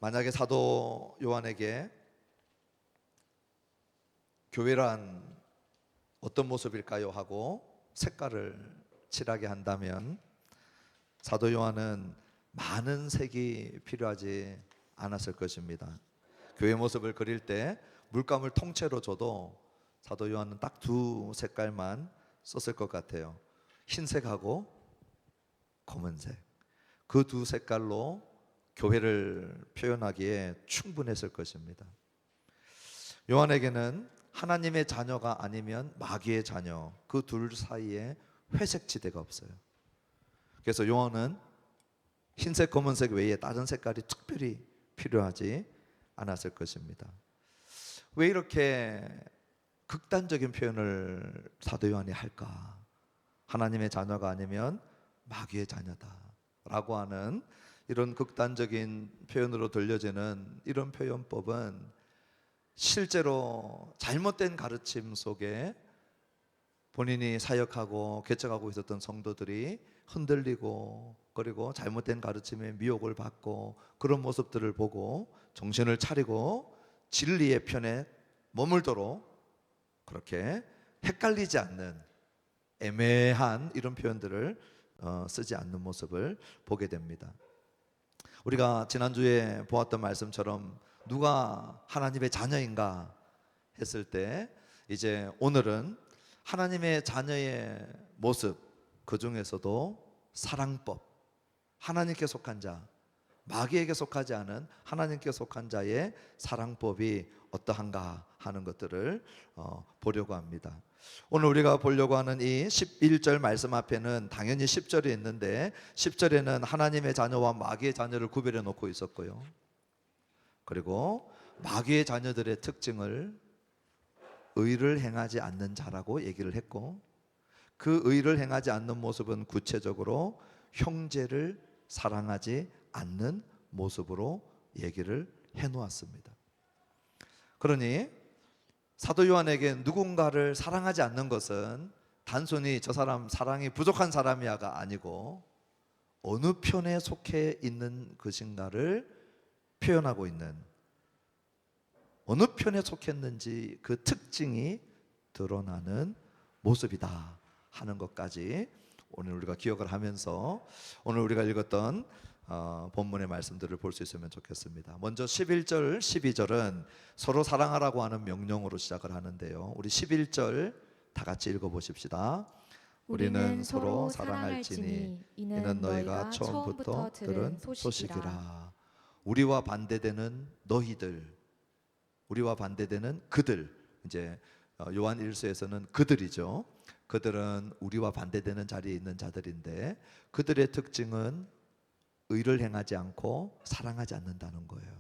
만약에 사도 요한에게 교회란 어떤 모습일까요? 하고 색깔을 칠하게 한다면 사도 요한은 많은 색이 필요하지 않았을 것입니다. 교회 모습을 그릴 때 물감을 통째로 줘도 사도 요한은 딱 두 색깔만 썼을 것 같아요. 흰색하고 검은색. 그 두 색깔로 교회를 표현하기에 충분했을 것입니다. 요한에게는 하나님의 자녀가 아니면 마귀의 자녀, 그 둘 사이에 회색 지대가 없어요. 그래서 요한은 흰색, 검은색 외에 다른 색깔이 특별히 필요하지 않았을 것입니다. 왜 이렇게 극단적인 표현을 사도 요한이 할까? 하나님의 자녀가 아니면 마귀의 자녀다 라고 하는 이런 극단적인 표현으로 들려지는 이런 표현법은 실제로 잘못된 가르침 속에 본인이 사역하고 개척하고 있었던 성도들이 흔들리고 그리고 잘못된 가르침에 미혹을 받고 그런 모습들을 보고 정신을 차리고 진리의 편에 머물도록 그렇게 헷갈리지 않는 애매한 이런 표현들을 쓰지 않는 모습을 보게 됩니다. 우리가 지난주에 보았던 말씀처럼 누가 하나님의 자녀인가 했을 때 이제 오늘은 하나님의 자녀의 모습, 그 중에서도 사랑법, 하나님께 속한 자, 마귀에게 속하지 않은 하나님께 속한 자의 사랑법이 어떠한가 하는 것들을 보려고 합니다. 오늘 우리가 보려고 하는 이 11절 말씀 앞에는 당연히 10절이 있는데 10절에는 하나님의 자녀와 마귀의 자녀를 구별해 놓고 있었고요. 그리고 마귀의 자녀들의 특징을 의를 행하지 않는 자라고 얘기를 했고, 그 의를 행하지 않는 모습은 구체적으로 형제를 사랑하지 않는 모습으로 얘기를 해 놓았습니다. 그러니 사도 요한에게 누군가를 사랑하지 않는 것은 단순히 저 사람 사랑이 부족한 사람이야가 아니고 어느 편에 속해 있는 것인가를 표현하고 있는, 어느 편에 속했는지 그 특징이 드러나는 모습이다 하는 것까지 오늘 우리가 기억을 하면서 오늘 우리가 읽었던 본문의 말씀들을 볼 수 있으면 좋겠습니다. 먼저 11절, 12절은 서로 사랑하라고 하는 명령으로 시작을 하는데요. 우리 11절 다 같이 읽어보십시다. 우리는 서로 사랑할지니 이는 너희가 처음부터 들은 소식이라. 우리와 반대되는 너희들, 우리와 반대되는 그들, 이제 요한 1서에서는 그들이죠. 그들은 우리와 반대되는 자리에 있는 자들인데 그들의 특징은 의를 행하지 않고 사랑하지 않는다는 거예요.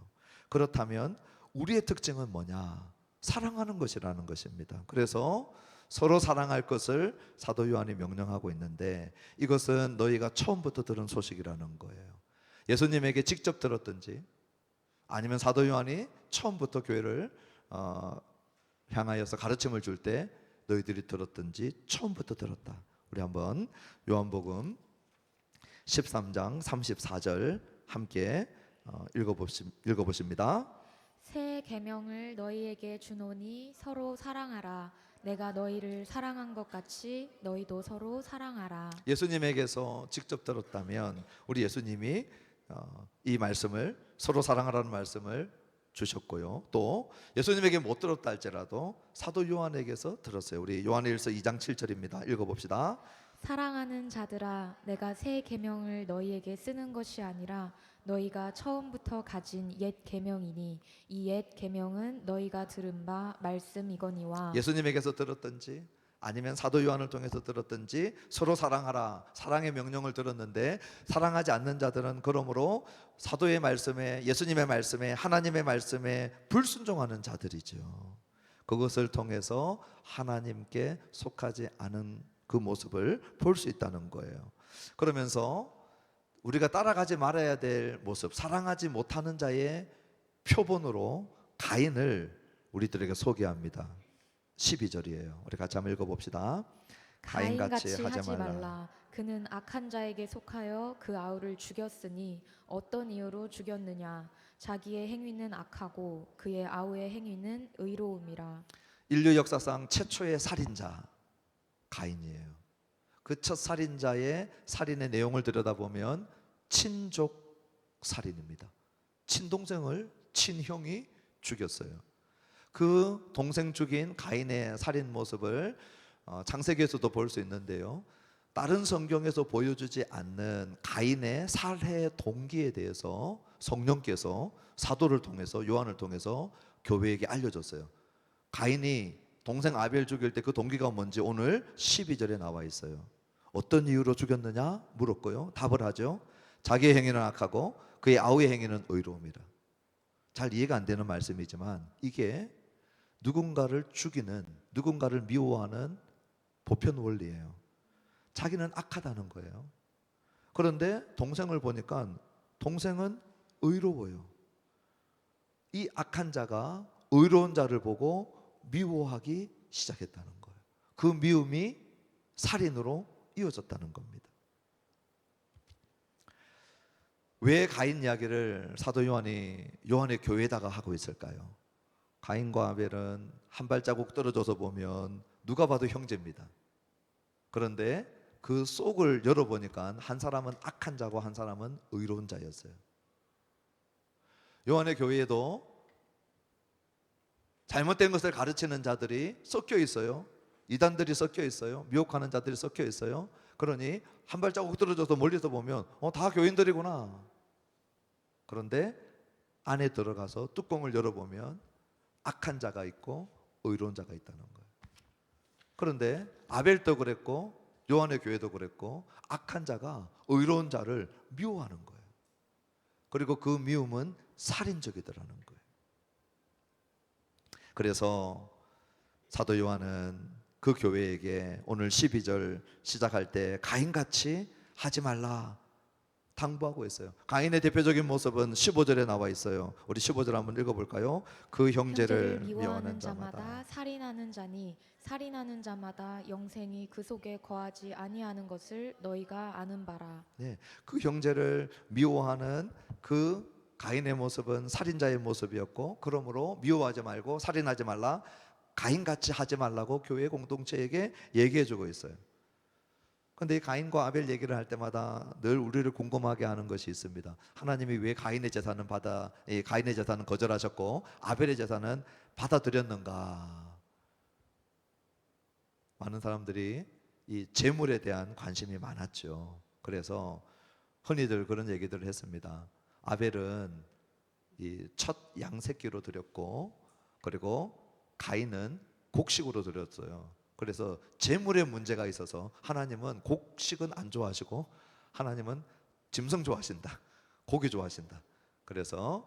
그렇다면 우리의 특징은 뭐냐? 사랑하는 것이라는 것입니다. 그래서 서로 사랑할 것을 사도 요한이 명령하고 있는데 이것은 너희가 처음부터 들은 소식이라는 거예요. 예수님에게 직접 들었든지 아니면 사도 요한이 처음부터 교회를 향하여서 가르침을 줄 때 너희들이 들었든지 처음부터 들었다. 우리 한번 요한복음 13장 34절 함께 읽어보십니다. 새 계명을 너희에게 주노니 서로 사랑하라. 내가 너희를 사랑한 것 같이 너희도 서로 사랑하라. 예수님에게서 직접 들었다면 우리 예수님이 이 말씀을 서로 사랑하라는 말씀을 주셨고요. 또 예수님에게 못 들었다 할지라도 사도 요한에게서 들었어요. 우리 요한일서 2장 7절입니다. 읽어봅시다. 사랑하는 자들아, 내가 새 계명을 너희에게 쓰는 것이 아니라 너희가 처음부터 가진 옛 계명이니 이 옛 계명은 너희가 들은 바 말씀이거니와. 예수님에게서 들었든지 아니면 사도 요한을 통해서 들었든지 서로 사랑하라, 사랑의 명령을 들었는데 사랑하지 않는 자들은 그러므로 사도의 말씀에, 예수님의 말씀에, 하나님의 말씀에 불순종하는 자들이죠. 그것을 통해서 하나님께 속하지 않은 그 모습을 볼 수 있다는 거예요. 그러면서 우리가 따라가지 말아야 될 모습, 사랑하지 못하는 자의 표본으로 가인을 우리들에게 소개합니다. 12절이에요. 우리 같이 한번 읽어봅시다. 가인같이 하지 말라. 말라. 그는 악한 자에게 속하여 그 아우를 죽였으니 어떤 이유로 죽였느냐? 자기의 행위는 악하고 그의 아우의 행위는 의로움이라. 인류 역사상 최초의 살인자 가인이에요. 그 첫 살인자의 살인의 내용을 들여다보면 친족 살인입니다. 친동생을 친형이 죽였어요. 그 동생 죽인 가인의 살인 모습을 창세기에서도 볼 수 있는데요. 다른 성경에서 보여주지 않는 가인의 살해 동기에 대해서 성령께서 사도를 통해서, 요한을 통해서 교회에게 알려줬어요. 가인이 동생 아벨 죽일 때 그 동기가 뭔지 오늘 12절에 나와 있어요. 어떤 이유로 죽였느냐 물었고요. 답을 하죠. 자기의 행위는 악하고 그의 아우의 행위는 의로움이라. 잘 이해가 안 되는 말씀이지만 이게 누군가를 죽이는, 누군가를 미워하는 보편 원리예요. 자기는 악하다는 거예요. 그런데 동생을 보니까 동생은 의로워요. 이 악한 자가 의로운 자를 보고 미워하기 시작했다는 거예요. 그 미움이 살인으로 이어졌다는 겁니다. 왜 가인 이야기를 사도 요한이 요한의 교회에다가 하고 있을까요? 가인과 아벨은 한 발자국 떨어져서 보면 누가 봐도 형제입니다. 그런데 그 속을 열어보니까 한 사람은 악한 자고 한 사람은 의로운 자였어요. 요한의 교회에도 잘못된 것을 가르치는 자들이 섞여 있어요. 이단들이 섞여 있어요. 미혹하는 자들이 섞여 있어요. 그러니 한 발자국 떨어져서 멀리서 보면 다 교인들이구나. 그런데 안에 들어가서 뚜껑을 열어보면 악한 자가 있고 의로운 자가 있다는 거예요. 그런데 아벨도 그랬고 요한의 교회도 그랬고 악한 자가 의로운 자를 미워하는 거예요. 그리고 그 미움은 살인적이더라는 거예요. 그래서 사도 요한은 그 교회에게 오늘 12절 시작할 때 가인같이 하지 말라 당부하고 있어요. 가인의 대표적인 모습은 15절에 나와 있어요. 우리 15절 한번 읽어볼까요? 그 형제를 미워하는 자마다 살인하는 자니 살인하는 자마다 영생이 그 속에 거하지 아니하는 것을 너희가 아는 바라. 네, 그 형제를 미워하는 그 가인의 모습은 살인자의 모습이었고, 그러므로 미워하지 말고 살인하지 말라, 가인같이 하지 말라고 교회 공동체에게 얘기해주고 있어요. 그런데 이 가인과 아벨 얘기를 할 때마다 늘 우리를 궁금하게 하는 것이 있습니다. 하나님이 왜 가인의 제사는 거절하셨고 아벨의 제사는 받아들였는가? 많은 사람들이 이 제물에 대한 관심이 많았죠. 그래서 흔히들 그런 얘기들을 했습니다. 아벨은 이 첫 양새끼로 드렸고, 그리고 가인은 곡식으로 드렸어요. 그래서 제물에 문제가 있어서 하나님은 곡식은 안 좋아하시고 하나님은 짐승 좋아하신다, 고기 좋아하신다. 그래서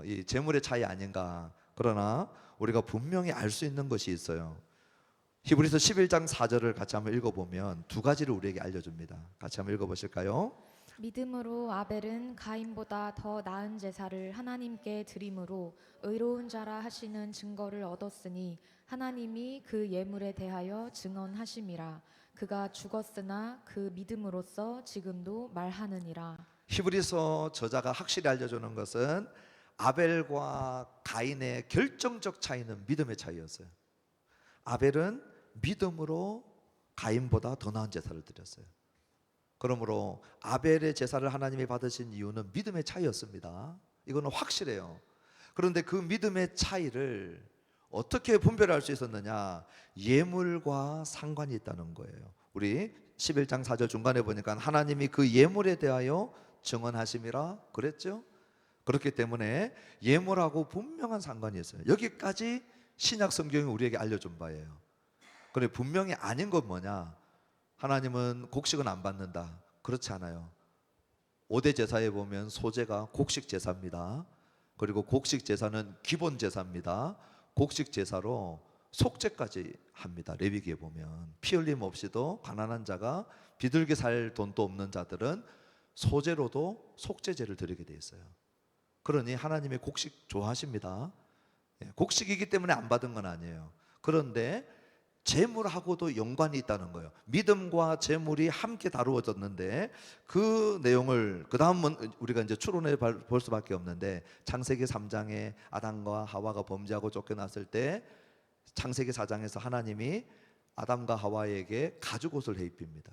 이 제물의 차이 아닌가. 그러나 우리가 분명히 알 수 있는 것이 있어요. 히브리서 11장 4절을 같이 한번 읽어보면 두 가지를 우리에게 알려줍니다. 같이 한번 읽어보실까요? 믿음으로 아벨은 가인보다 더 나은 제사를 하나님께 드림으로 의로운 자라 하시는 증거를 얻었으니 하나님이 그 예물에 대하여 증언하심이라. 그가 죽었으나 그 믿음으로써 지금도 말하느니라. 히브리서 저자가 확실히 알려주는 것은 아벨과 가인의 결정적 차이는 믿음의 차이였어요. 아벨은 믿음으로 가인보다 더 나은 제사를 드렸어요. 그러므로 아벨의 제사를 하나님이 받으신 이유는 믿음의 차이였습니다. 이거는 확실해요. 그런데 그 믿음의 차이를 어떻게 분별할 수 있었느냐? 예물과 상관이 있다는 거예요. 우리 11장 4절 중간에 보니까 하나님이 그 예물에 대하여 증언하심이라 그랬죠? 그렇기 때문에 예물하고 분명한 상관이 있어요. 여기까지 신약 성경이 우리에게 알려준 바예요. 그런데 분명히 아닌 건 뭐냐? 하나님은 곡식은 안 받는다. 그렇지 않아요. 5대 제사에 보면 소제가 곡식 제사입니다. 그리고 곡식 제사는 기본 제사입니다. 곡식 제사로 속죄까지 합니다. 레위기에 보면 피 흘림 없이도 가난한 자가 비둘기 살 돈도 없는 자들은 소제로도 속죄제를 드리게 돼 있어요. 그러니 하나님이 곡식 좋아하십니다. 곡식이기 때문에 안 받은 건 아니에요. 그런데 재물하고도 연관이 있다는 거예요. 믿음과 재물이 함께 다루어졌는데 그 내용을 그 다음은 우리가 이제 추론해 볼 수밖에 없는데, 창세기 3장에 아담과 하와가 범죄하고 쫓겨났을 때 창세기 4장에서 하나님이 아담과 하와에게 가죽옷을 해입힙니다.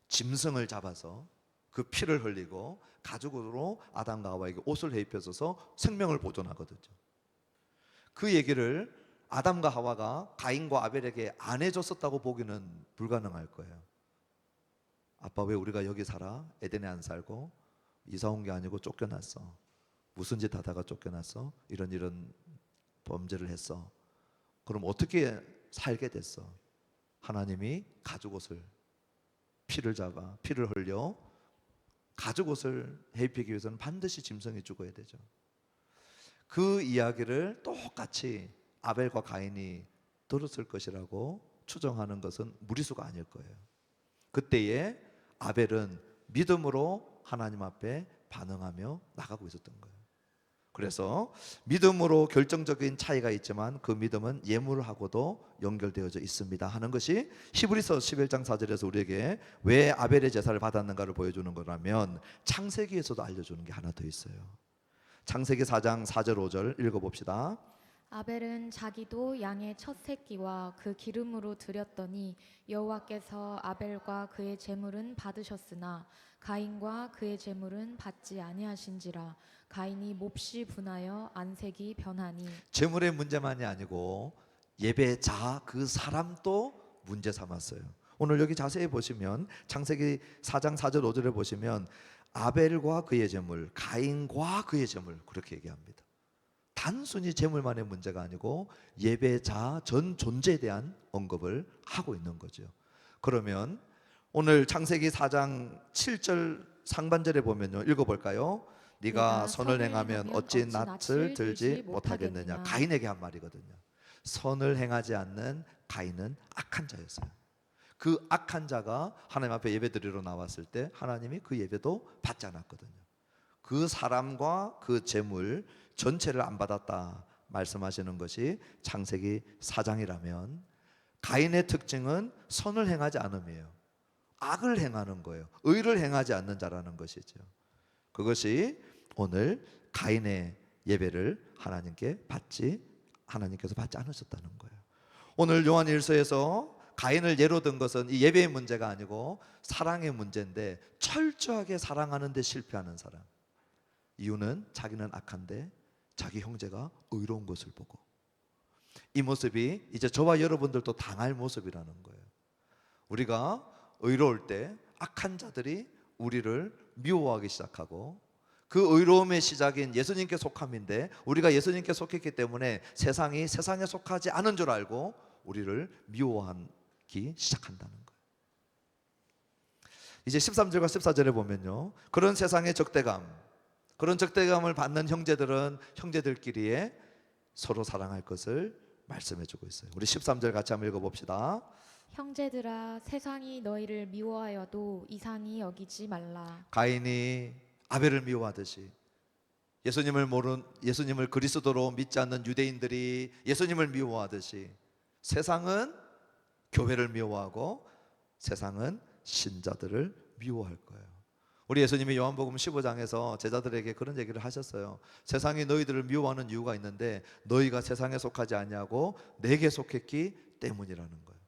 짐승을 잡아서 그 피를 흘리고 가죽으로 아담과 하와에게 옷을 해입혀서 생명을 보존하거든요. 그 얘기를 아담과 하와가 가인과 아벨에게 안 해줬었다고 보기는 불가능할 거예요. 아빠, 왜 우리가 여기 살아? 에덴에 안 살고 이사 온 게 아니고 쫓겨났어. 무슨 짓 하다가 쫓겨났어? 이런 범죄를 했어. 그럼 어떻게 살게 됐어? 하나님이 가죽옷을, 피를 흘려 가죽옷을 해입히기 위해서는 반드시 짐승이 죽어야 되죠. 그 이야기를 똑같이 아벨과 가인이 들었을 것이라고 추정하는 것은 무리수가 아닐 거예요. 그때에 아벨은 믿음으로 하나님 앞에 반응하며 나가고 있었던 거예요. 그래서 믿음으로 결정적인 차이가 있지만 그 믿음은 예물하고도 연결되어져 있습니다 하는 것이 히브리서 11장 4절에서 우리에게 왜 아벨의 제사를 받았는가를 보여주는 거라면, 창세기에서도 알려주는 게 하나 더 있어요. 창세기 4장 4절 5절 읽어봅시다. 아벨은 자기도 양의 첫 새끼와 그 기름으로 드렸더니 여호와께서 아벨과 그의 제물은 받으셨으나 가인과 그의 제물은 받지 아니하신지라. 가인이 몹시 분하여 안색이 변하니. 제물의 문제만이 아니고 예배자 그 사람도 문제 삼았어요. 오늘 여기 자세히 보시면 창세기 4장 4절 5절에 보시면 아벨과 그의 제물, 가인과 그의 제물, 그렇게 얘기합니다. 단순히 제물만의 문제가 아니고 예배자 전 존재에 대한 언급을 하고 있는 거죠. 그러면 오늘 창세기 4장 7절 상반절에 보면요, 읽어볼까요? 네가 선을 행하면 어찌 낯을 들지 못하겠느냐. 가인에게 한 말이거든요. 선을 행하지 않는 가인은 악한 자였어요. 그 악한 자가 하나님 앞에 예배드리러 나왔을 때 하나님이 그 예배도 받지 않았거든요. 그 사람과 그 재물 전체를 안 받았다 말씀하시는 것이 창세기 4장이라면, 가인의 특징은 선을 행하지 않음이에요. 악을 행하는 거예요. 의를 행하지 않는 자라는 것이죠. 그것이 오늘 가인의 예배를 하나님께서 받지 않으셨다는 거예요. 오늘 요한 1서에서 가인을 예로 든 것은 이 예배의 문제가 아니고 사랑의 문제인데, 철저하게 사랑하는 데 실패하는 사람. 이유는 자기는 악한데 자기 형제가 의로운 것을 보고, 이 모습이 이제 저와 여러분들도 당할 모습이라는 거예요. 우리가 의로울 때 악한 자들이 우리를 미워하기 시작하고, 그 의로움의 시작인 예수님께 속함인데 우리가 예수님께 속했기 때문에 세상이 세상에 속하지 않은 줄 알고 우리를 미워하기 시작한다는 거예요. 이제 13절과 14절에 보면요, 그런 세상의 그런 적대감을 받는 형제들은 형제들끼리에 서로 사랑할 것을 말씀해주고 있어요. 우리 13절 같이 한번 읽어봅시다. 형제들아, 세상이 너희를 미워하여도 이상히 여기지 말라. 가인이 아벨을 미워하듯이 예수님을 그리스도로 믿지 않는 유대인들이 예수님을 미워하듯이 세상은 교회를 미워하고 세상은 신자들을 미워할 거예요. 우리 예수님이 요한복음 15장에서 제자들에게 그런 얘기를 하셨어요. 세상이 너희들을 미워하는 이유가 있는데 너희가 세상에 속하지 아니하고 내게 속했기 때문이라는 거예요.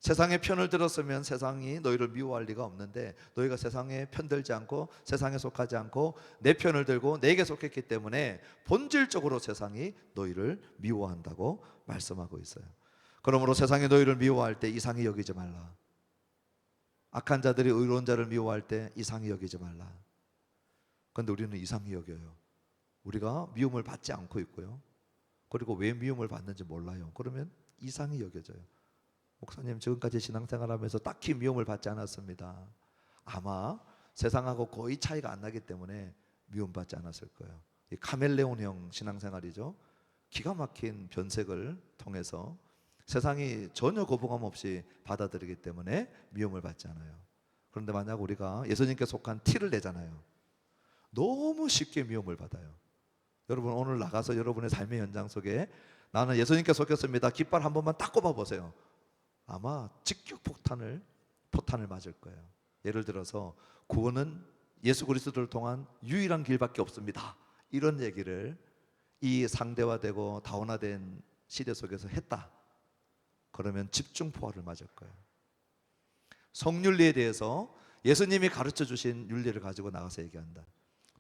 세상의 편을 들었으면 세상이 너희를 미워할 리가 없는데 너희가 세상에 편들지 않고 세상에 속하지 않고 내 편을 들고 내게 속했기 때문에 본질적으로 세상이 너희를 미워한다고 말씀하고 있어요. 그러므로 세상이 너희를 미워할 때 이상히 여기지 말라. 악한 자들이 의로운 자를 미워할 때 이상히 여기지 말라. 그런데 우리는 이상히 여겨요. 우리가 미움을 받지 않고 있고요, 그리고 왜 미움을 받는지 몰라요. 그러면 이상히 여겨져요. 목사님, 지금까지 신앙생활하면서 딱히 미움을 받지 않았습니다. 아마 세상하고 거의 차이가 안 나기 때문에 미움받지 않았을 거예요. 이 카멜레온형 신앙생활이죠. 기가 막힌 변색을 통해서 세상이 전혀 거부감 없이 받아들이기 때문에 미움을 받지 않아요. 그런데 만약 우리가 예수님께 속한 티를 내잖아요, 너무 쉽게 미움을 받아요. 여러분, 오늘 나가서 여러분의 삶의 현장 속에 나는 예수님께 속했습니다, 깃발 한 번만 딱 꼽아보세요. 아마 직격 포탄을 맞을 거예요. 예를 들어서 구원은 예수 그리스도를 통한 유일한 길밖에 없습니다. 이런 얘기를 이 상대화되고 다원화된 시대 속에서 했다. 그러면 집중 포화를 맞을 거예요. 성윤리에 대해서 예수님이 가르쳐 주신 윤리를 가지고 나가서 얘기한다.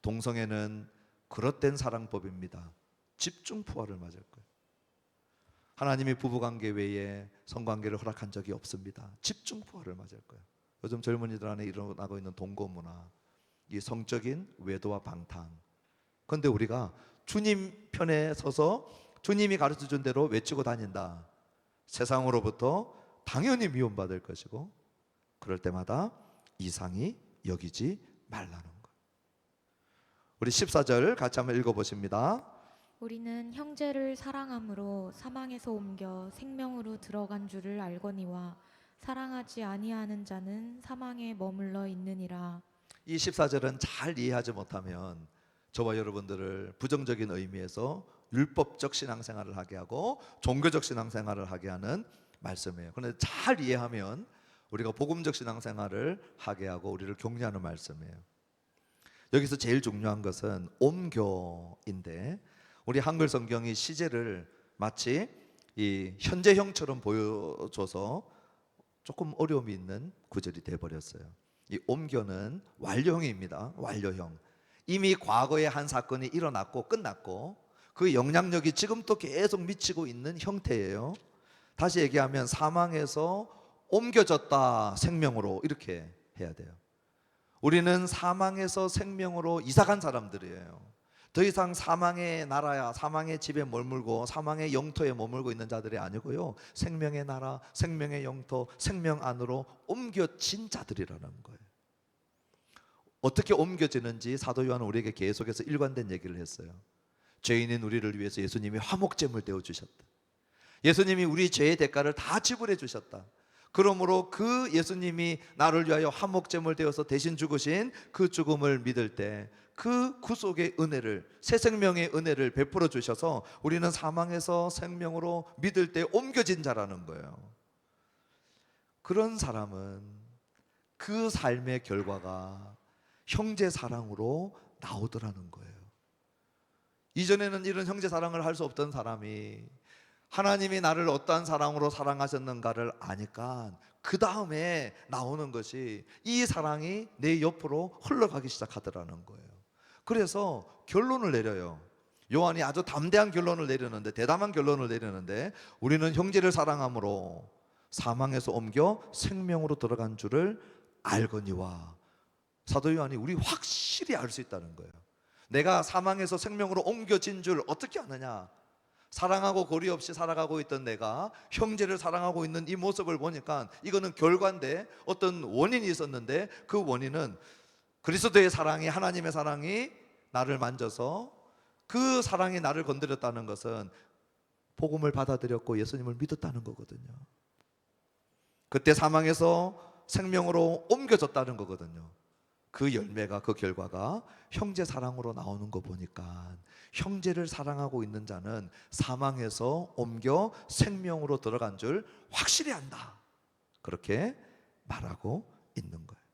동성애는 그릇된 사랑법입니다. 집중 포화를 맞을 거예요. 하나님이 부부관계 외에 성관계를 허락한 적이 없습니다. 집중 포화를 맞을 거예요. 요즘 젊은이들 안에 일어나고 있는 동거문화, 이 성적인 외도와 방탕. 그런데 우리가 주님 편에 서서 주님이 가르쳐 준 대로 외치고 다닌다. 세상으로부터 당연히 미움받을 것이고, 그럴 때마다 이상히 여기지 말라는 거예요. 우리 14절 같이 한번 읽어보십니다. 우리는 형제를 사랑함으로 사망에서 옮겨 생명으로 들어간 줄을 알거니와 사랑하지 아니하는 자는 사망에 머물러 있느니라. 이 14절은 잘 이해하지 못하면 저와 여러분들을 부정적인 의미에서 율법적 신앙생활을 하게 하고 종교적 신앙생활을 하게 하는 말씀이에요. 그런데 잘 이해하면 우리가 복음적 신앙생활을 하게 하고 우리를 격려하는 말씀이에요. 여기서 제일 중요한 것은 옮겨인데, 우리 한글 성경이 시제를 마치 이 현재형처럼 보여줘서 조금 어려움이 있는 구절이 돼버렸어요. 이 옮겨는 완료형입니다. 완료형. 이미 과거에 한 사건이 일어났고 끝났고 그 영향력이 지금 또 계속 미치고 있는 형태예요. 다시 얘기하면 사망에서 옮겨졌다 생명으로, 이렇게 해야 돼요. 우리는 사망에서 생명으로 이사간 사람들이에요. 더 이상 사망의 나라야, 사망의 집에 머물고 사망의 영토에 머물고 있는 자들이 아니고요, 생명의 나라, 생명의 영토, 생명 안으로 옮겨진 자들이라는 거예요. 어떻게 옮겨지는지 사도 요한은 우리에게 계속해서 일관된 얘기를 했어요. 죄인인 우리를 위해서 예수님이 화목제물 되어 주셨다. 예수님이 우리 죄의 대가를 다 지불해 주셨다. 그러므로 그 예수님이 나를 위하여 화목제물 되어서 대신 죽으신 그 죽음을 믿을 때 그 구속의 은혜를, 새 생명의 은혜를 베풀어 주셔서 우리는 사망에서 생명으로 믿을 때 옮겨진 자라는 거예요. 그런 사람은 그 삶의 결과가 형제 사랑으로 나오더라는 거예요. 이전에는 이런 형제 사랑을 할 수 없던 사람이 하나님이 나를 어떠한 사랑으로 사랑하셨는가를 아니까 그 다음에 나오는 것이 이 사랑이 내 옆으로 흘러가기 시작하더라는 거예요. 그래서 결론을 내려요. 요한이 아주 담대한 결론을 내리는데, 대담한 결론을 내리는데, 우리는 형제를 사랑함으로 사망에서 옮겨 생명으로 들어간 줄을 알거니와. 사도 요한이 우리 확실히 알 수 있다는 거예요. 내가 사망에서 생명으로 옮겨진 줄 어떻게 아느냐? 사랑하고 고리 없이 살아가고 있던 내가 형제를 사랑하고 있는 이 모습을 보니까 이거는 결과인데, 어떤 원인이 있었는데 그 원인은 그리스도의 사랑이, 하나님의 사랑이 나를 만져서 그 사랑이 나를 건드렸다는 것은 복음을 받아들였고 예수님을 믿었다는 거거든요. 그때 사망에서 생명으로 옮겨졌다는 거거든요. 그 열매가, 그 결과가 형제 사랑으로 나오는 거 보니까 형제를 사랑하고 있는 자는 사망에서 옮겨 생명으로 들어간 줄 확실히 안다. 그렇게 말하고 있는 거예요.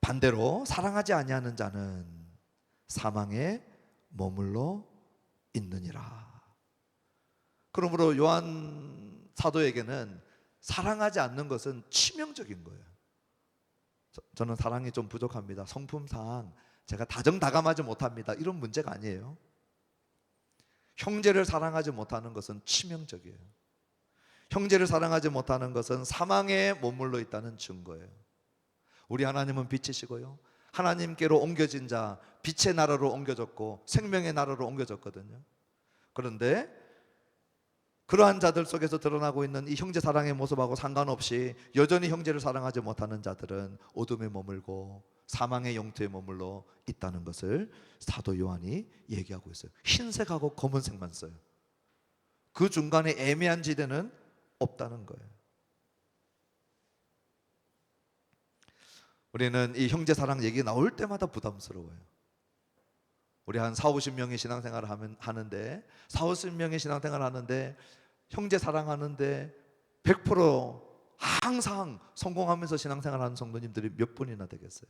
반대로 사랑하지 아니하는 자는 사망에 머물러 있느니라. 그러므로 요한 사도에게는 사랑하지 않는 것은 치명적인 거예요. 저는 사랑이 좀 부족합니다. 성품상 제가 다정다감하지 못합니다. 이런 문제가 아니에요. 형제를 사랑하지 못하는 것은 치명적이에요. 형제를 사랑하지 못하는 것은 사망에 머물러 있다는 증거예요. 우리 하나님은 빛이시고요, 하나님께로 옮겨진 자, 빛의 나라로 옮겨졌고 생명의 나라로 옮겨졌거든요. 그런데 그러한 자들 속에서 드러나고 있는 이 형제 사랑의 모습하고 상관없이 여전히 형제를 사랑하지 못하는 자들은 어둠에 머물고 사망의 영토에 머물러 있다는 것을 사도 요한이 얘기하고 있어요. 흰색하고 검은색만 써요. 그 중간에 애매한 지대는 없다는 거예요. 우리는 이 형제 사랑 얘기 나올 때마다 부담스러워요. 우리 한 4, 50명이 신앙생활을 하는데 4, 50명이 신앙생활을 하는데 형제 사랑하는데 100% 항상 성공하면서 신앙생활하는 성도님들이 몇 분이나 되겠어요?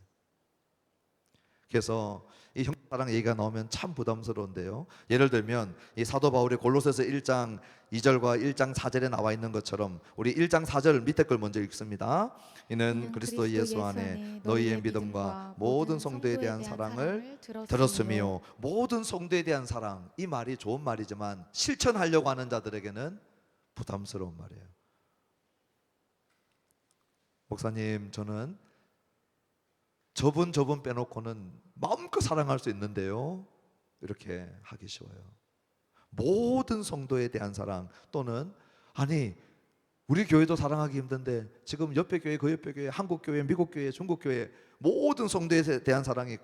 그래서 이 형제사랑 얘기가 나오면 참 부담스러운데요. 예를 들면 이 사도 바울이 골로새서 1장 2절과 1장 4절에 나와 있는 것처럼 우리 1장 4절 밑에 걸 먼저 읽습니다. 이는 그리스도 예수 안에 너희의 믿음과 모든 성도에 대한 사랑을 들었으며, 모든 성도에 대한 사랑, 이 말이 좋은 말이지만 실천하려고 하는 자들에게는 부담스러운 말이에요. 목사님, 저는 저분 빼놓고는 마음껏 사랑할 수 있는데요, 이렇게 하기 쉬워요. 모든 성도에 대한 사랑, 또는 아니 우리 교회도 사랑하기 힘든데 지금 옆에 교회, 그 옆에 교회, 한국 교회, 미국 교회, 중국 교회 모든 성도에 대한 사랑이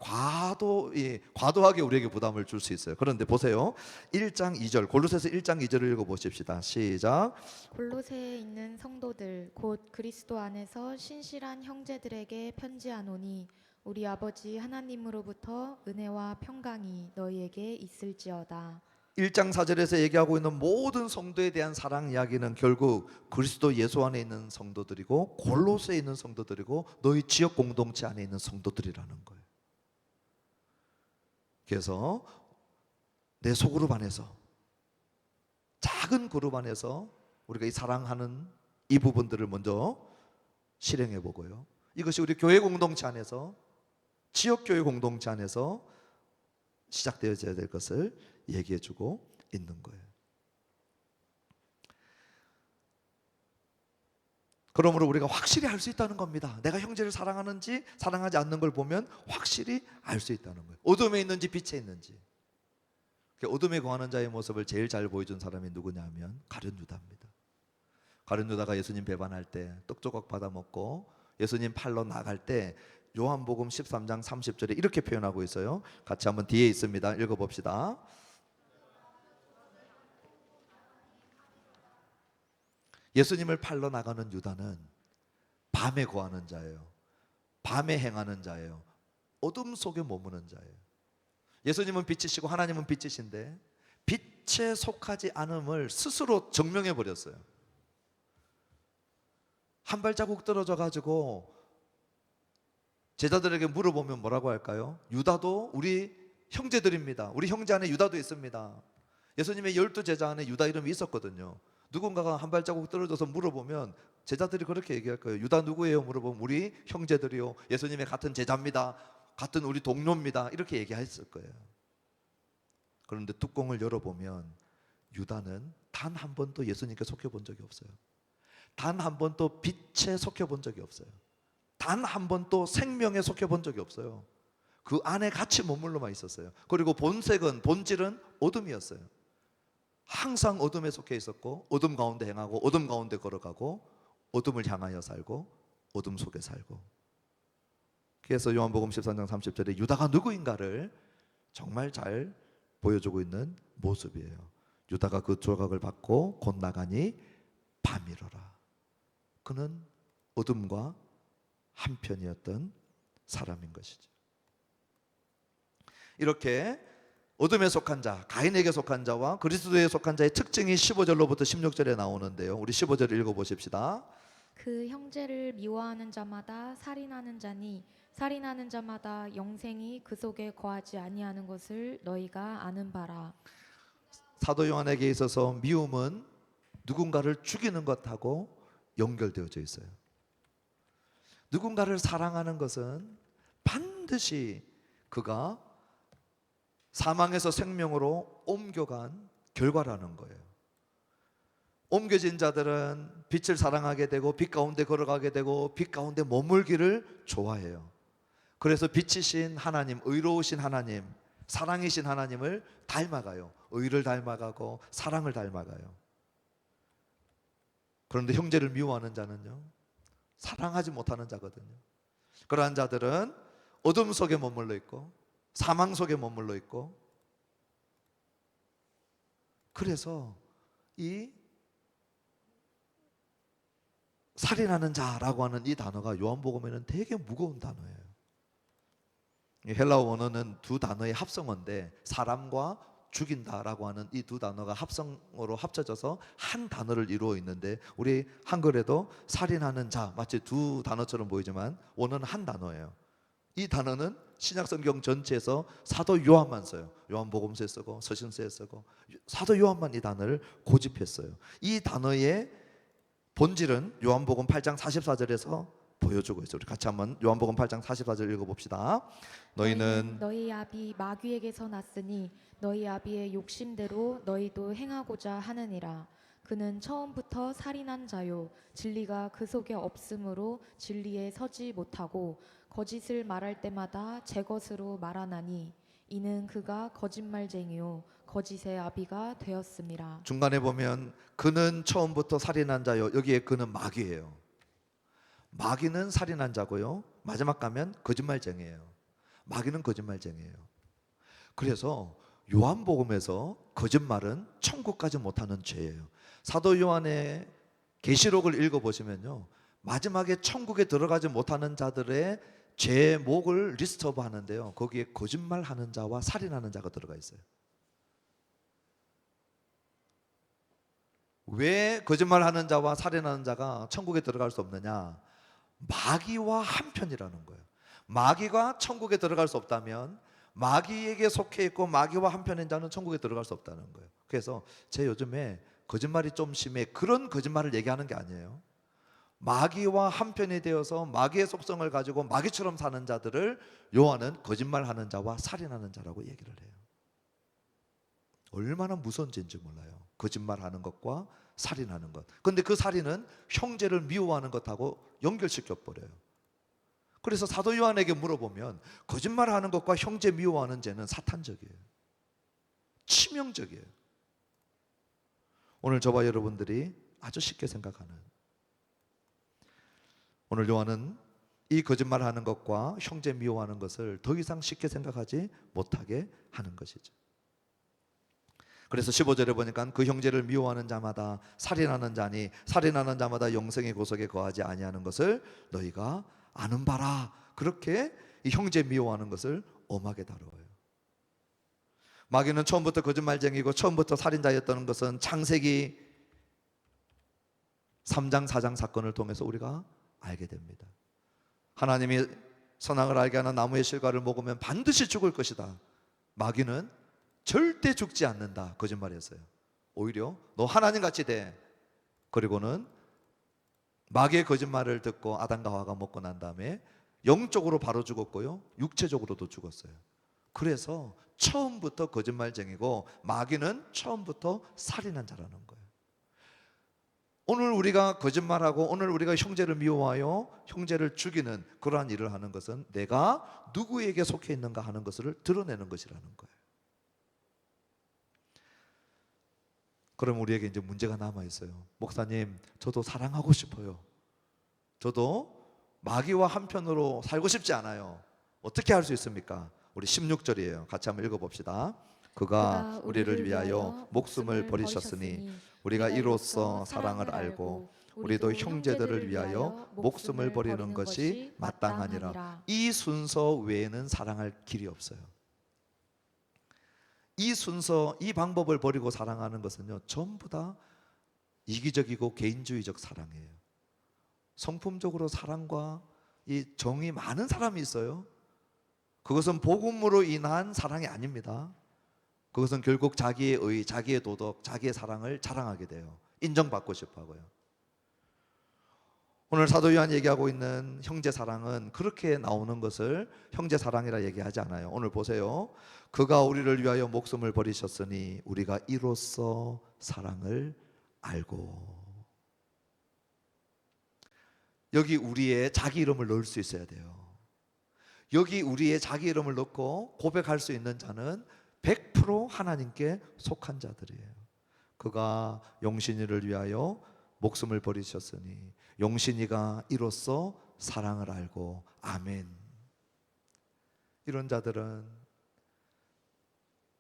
과도하게 우리에게 부담을 줄 수 있어요. 그런데 보세요, 1장 2절, 골로새서 1장 2절을 읽어보십시다. 시작. 골로새에 있는 성도들 곧 그리스도 안에서 신실한 형제들에게 편지하노니 우리 아버지 하나님으로부터 은혜와 평강이 너희에게 있을지어다. 1장 4절에서 얘기하고 있는 모든 성도에 대한 사랑 이야기는 결국 그리스도 예수 안에 있는 성도들이고 골로새에 있는 성도들이고 너희 지역 공동체 안에 있는 성도들이라는 거예요. 그래서 내 소그룹 안에서, 작은 그룹 안에서 우리가 이 사랑하는 이 부분들을 먼저 실행해 보고요, 이것이 우리 교회 공동체 안에서, 지역 교회 공동체 안에서 시작되어져야 될 것을 얘기해 주고 있는 거예요. 그러므로 우리가 확실히 알 수 있다는 겁니다. 내가 형제를 사랑하는지 사랑하지 않는 걸 보면 확실히 알 수 있다는 거예요. 어둠에 있는지 빛에 있는지. 어둠에 거하는 자의 모습을 제일 잘 보여준 사람이 누구냐 하면 가룟 유다입니다. 가룟 유다가 예수님 배반할 때 떡 조각 받아 먹고 예수님 팔러 나갈 때 요한복음 13장 30절에 이렇게 표현하고 있어요. 같이 한번 뒤에 있습니다. 읽어봅시다. 예수님을 팔러 나가는 유다는 밤에 거하는 자예요. 밤에 행하는 자예요. 어둠 속에 머무는 자예요. 예수님은 빛이시고 하나님은 빛이신데 빛에 속하지 않음을 스스로 증명해 버렸어요. 한 발자국 떨어져 가지고 제자들에게 물어보면 뭐라고 할까요? 유다도 우리 형제들입니다. 우리 형제 안에 유다도 있습니다. 예수님의 12제자 안에 유다 이름이 있었거든요. 누군가가 한 발자국 떨어져서 물어보면 제자들이 그렇게 얘기할 거예요. 유다 누구예요? 물어보면 우리 형제들이요, 예수님의 같은 제자입니다, 같은 우리 동료입니다, 이렇게 얘기했을 거예요. 그런데 뚜껑을 열어보면 유다는 단 한 번도 예수님께 속여본 적이 없어요. 단 한 번도 빛에 속여본 적이 없어요. 단 한 번도 생명에 속여본 적이 없어요. 그 안에 같이 머물러만 있었어요. 그리고 본질은 어둠이었어요. 항상 어둠에 속해 있었고 어둠 가운데 행하고 어둠 가운데 걸어가고 어둠을 향하여 살고 어둠 속에 살고. 그래서 요한복음 13장 30절에 유다가 누구인가를 정말 잘 보여주고 있는 모습이에요. 유다가 그 조각을 받고 곧 나가니 밤이로라. 그는 어둠과 한편이었던 사람인 것이죠. 이렇게 어둠에 속한 자, 가인에게 속한 자와 그리스도에 속한 자의 특징이 15절로부터 16절에 나오는데요, 우리 15절을 읽어보십시다. 그 형제를 미워하는 자마다 살인하는 자니 살인하는 자마다 영생이 그 속에 거하지 아니하는 것을 너희가 아는 바라. 사도 요한에게 있어서 미움은 누군가를 죽이는 것하고 연결되어져 있어요. 누군가를 사랑하는 것은 반드시 그가 사망에서 생명으로 옮겨간 결과라는 거예요. 옮겨진 자들은 빛을 사랑하게 되고 빛 가운데 걸어가게 되고 빛 가운데 머물기를 좋아해요. 그래서 빛이신 하나님, 의로우신 하나님, 사랑이신 하나님을 닮아가요. 의를 닮아가고 사랑을 닮아가요. 그런데 형제를 미워하는 자는요, 사랑하지 못하는 자거든요. 그러한 자들은 어둠 속에 머물러 있고 사망 속에 머물러 있고, 그래서 이 살인하는 자라고 하는 이 단어가 요한복음에는 되게 무거운 단어예요. 이 헬라어 원어는 두 단어의 합성어인데 사람과 죽인다라고 하는 이 두 단어가 합성어로 합쳐져서 한 단어를 이루어 있는데 우리 한글에도 살인하는 자 마치 두 단어처럼 보이지만 원어는 한 단어예요. 이 단어는 신약 성경 전체에서 사도 요한만 써요. 요한복음서에 쓰고 서신서에 쓰고 사도 요한만 이 단어를 고집했어요. 이 단어의 본질은 요한복음 8장 44절에서 보여주고 있어요. 우리 같이 한번 요한복음 8장 44절 읽어봅시다. 너희는 너희 아비 마귀에게서 났으니 너희 아비의 욕심대로 너희도 행하고자 하느니라. 그는 처음부터 살인한 자요 진리가 그 속에 없으므로 진리에 서지 못하고 거짓을 말할 때마다 제 것으로 말하나니 이는 그가 거짓말쟁이요 거짓의 아비가 되었음이라. 중간에 보면 그는 처음부터 살인한 자요. 여기에 그는 마귀예요. 마귀는 살인한 자고요. 마지막 가면 거짓말쟁이에요. 마귀는 거짓말쟁이에요. 그래서 요한복음에서 거짓말은 천국까지 못하는 죄예요. 사도 요한의 계시록을 읽어보시면요, 마지막에 천국에 들어가지 못하는 자들의 제목을 리스트업 하는데요, 거기에 거짓말하는 자와 살인하는 자가 들어가 있어요. 왜 거짓말하는 자와 살인하는 자가 천국에 들어갈 수 없느냐? 마귀와 한편이라는 거예요. 마귀가 천국에 들어갈 수 없다면 마귀에게 속해 있고 마귀와 한편인 자는 천국에 들어갈 수 없다는 거예요. 그래서 제 요즘에 거짓말이 좀 심해, 그런 거짓말을 얘기하는 게 아니에요. 마귀와 한편이 되어서 마귀의 속성을 가지고 마귀처럼 사는 자들을 요한은 거짓말하는 자와 살인하는 자라고 얘기를 해요. 얼마나 무서운 죄인지 몰라요. 거짓말하는 것과 살인하는 것. 그런데 그 살인은 형제를 미워하는 것하고 연결시켜 버려요. 그래서 사도 요한에게 물어보면 거짓말하는 것과 형제 미워하는 죄는 사탄적이에요. 치명적이에요. 오늘 저와 여러분들이 아주 쉽게 생각하는, 오늘 요한은 이 거짓말하는 것과 형제 미워하는 것을 더 이상 쉽게 생각하지 못하게 하는 것이죠. 그래서 15절에 보니까 그 형제를 미워하는 자마다 살인하는 자니 살인하는 자마다 영생의 구속에 거하지 아니하는 것을 너희가 아는 바라. 그렇게 이 형제 미워하는 것을 엄하게 다루어요. 마귀는 처음부터 거짓말쟁이고 처음부터 살인자였다는 것은 창세기 3장 4장 사건을 통해서 우리가 알게 됩니다. 하나님이 선악을 알게 하는 나무의 실과를 먹으면 반드시 죽을 것이다. 마귀는 절대 죽지 않는다 거짓말이었어요. 오히려 너 하나님같이 돼. 그리고는 마귀의 거짓말을 듣고 아담과 하와가 먹고 난 다음에 영적으로 바로 죽었고요, 육체적으로도 죽었어요. 그래서 처음부터 거짓말쟁이고 마귀는 처음부터 살인한 자라는 거예요. 오늘 우리가 거짓말하고 오늘 우리가 형제를 미워하여 형제를 죽이는 그러한 일을 하는 것은 내가 누구에게 속해 있는가 하는 것을 드러내는 것이라는 거예요. 그럼 우리에게 이제 문제가 남아 있어요. 목사님, 저도 사랑하고 싶어요. 저도 마귀와 한편으로 살고 싶지 않아요. 어떻게 할 수 있습니까? 우리 16절이에요. 같이 한번 읽어봅시다. 그가 우리를 위하여 목숨을 버리셨으니 우리가 이로써 사랑을 알고 우리도 형제들을 위하여 목숨을 버리는 것이 마땅하니라. 이 순서 외에는 사랑할 길이 없어요. 이 순서, 이 방법을 버리고 사랑하는 것은요, 전부 다 이기적이고 개인주의적 사랑이에요. 성품적으로 사랑과 이 정이 많은 사람이 있어요. 그것은 복음으로 인한 사랑이 아닙니다. 그것은 결국 자기의 의, 자기의 도덕, 자기의 사랑을 자랑하게 돼요. 인정받고 싶어 하고요. 오늘 사도 요한이 얘기하고 있는 형제 사랑은 그렇게 나오는 것을 형제 사랑이라 얘기하지 않아요. 오늘 보세요. 그가 우리를 위하여 목숨을 버리셨으니 우리가 이로써 사랑을 알고. 여기 우리의 자기 이름을 넣을 수 있어야 돼요. 여기 우리의 자기 이름을 넣고 고백할 수 있는 자는 100% 하나님께 속한 자들이에요. 그가 용신이를 위하여 목숨을 버리셨으니 용신이가 이로써 사랑을 알고. 아멘. 이런 자들은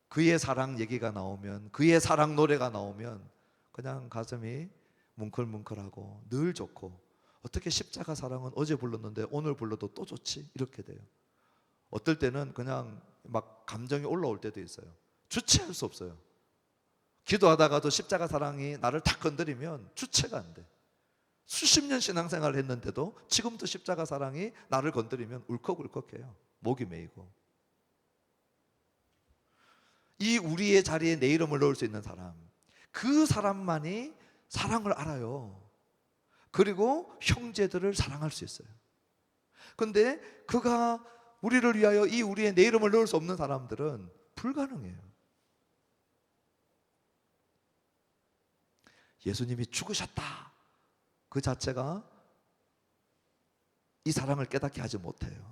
그의 사랑 얘기가 나오면, 그의 사랑 노래가 나오면 그냥 가슴이 뭉클뭉클하고 늘 좋고, 어떻게 십자가 사랑은 어제 불렀는데 오늘 불러도 또 좋지? 이렇게 돼요. 어떨 때는 그냥 막 감정이 올라올 때도 있어요. 주체할 수 없어요. 기도하다가도 십자가 사랑이 나를 탁 건드리면 주체가 안 돼. 수십 년 신앙생활을 했는데도 지금도 십자가 사랑이 나를 건드리면 울컥울컥해요. 목이 메이고. 이 우리의 자리에 내 이름을 넣을 수 있는 사람, 그 사람만이 사랑을 알아요. 그리고 형제들을 사랑할 수 있어요. 근데 그가 우리를 위하여 이 우리의 내 이름을 넣을 수 없는 사람들은 불가능해요. 예수님이 죽으셨다, 그 자체가 이 사랑을 깨닫게 하지 못해요.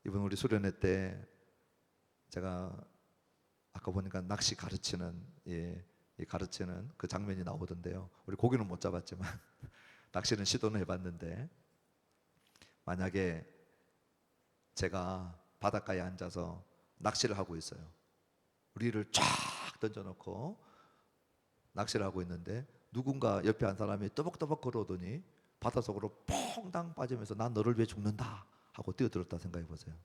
이번 우리 수련회 때 제가 아까 보니까 낚시 가르치는 가르치는 그 장면이 나오던데요. 우리 고기는 못 잡았지만 낚시는 시도는 해봤는데, 만약에 제가 바닷가에 앉아서 낚시를 하고 있어요. 우리를 쫙 던져놓고 낚시를 하고 있는데 누군가 옆에 한 사람이 또박또박 걸어오더니 바닷속으로 퐁당 빠지면서 난 너를 위해 죽는다 하고 뛰어들었다 생각해 보세요.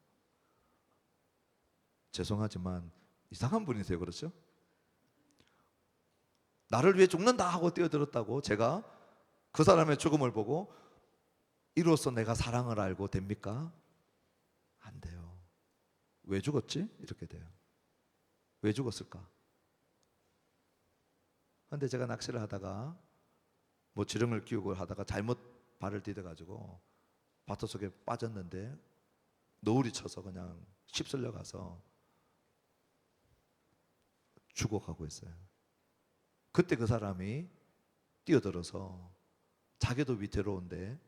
죄송하지만 이상한 분이세요. 그렇죠? 나를 위해 죽는다 하고 뛰어들었다고 제가 그 사람의 죽음을 보고 이로써 내가 사랑을 알고 됩니까? 안 돼요. 왜 죽었지? 이렇게 돼요. 왜 죽었을까? 그런데 제가 낚시를 하다가 뭐 지렁을 끼우고 하다가 잘못 발을 디뎌가지고 바닷속에 빠졌는데 너울이 쳐서 그냥 휩쓸려 가서 죽어가고 있어요. 그때 그 사람이 뛰어들어서 자기도 위태로운데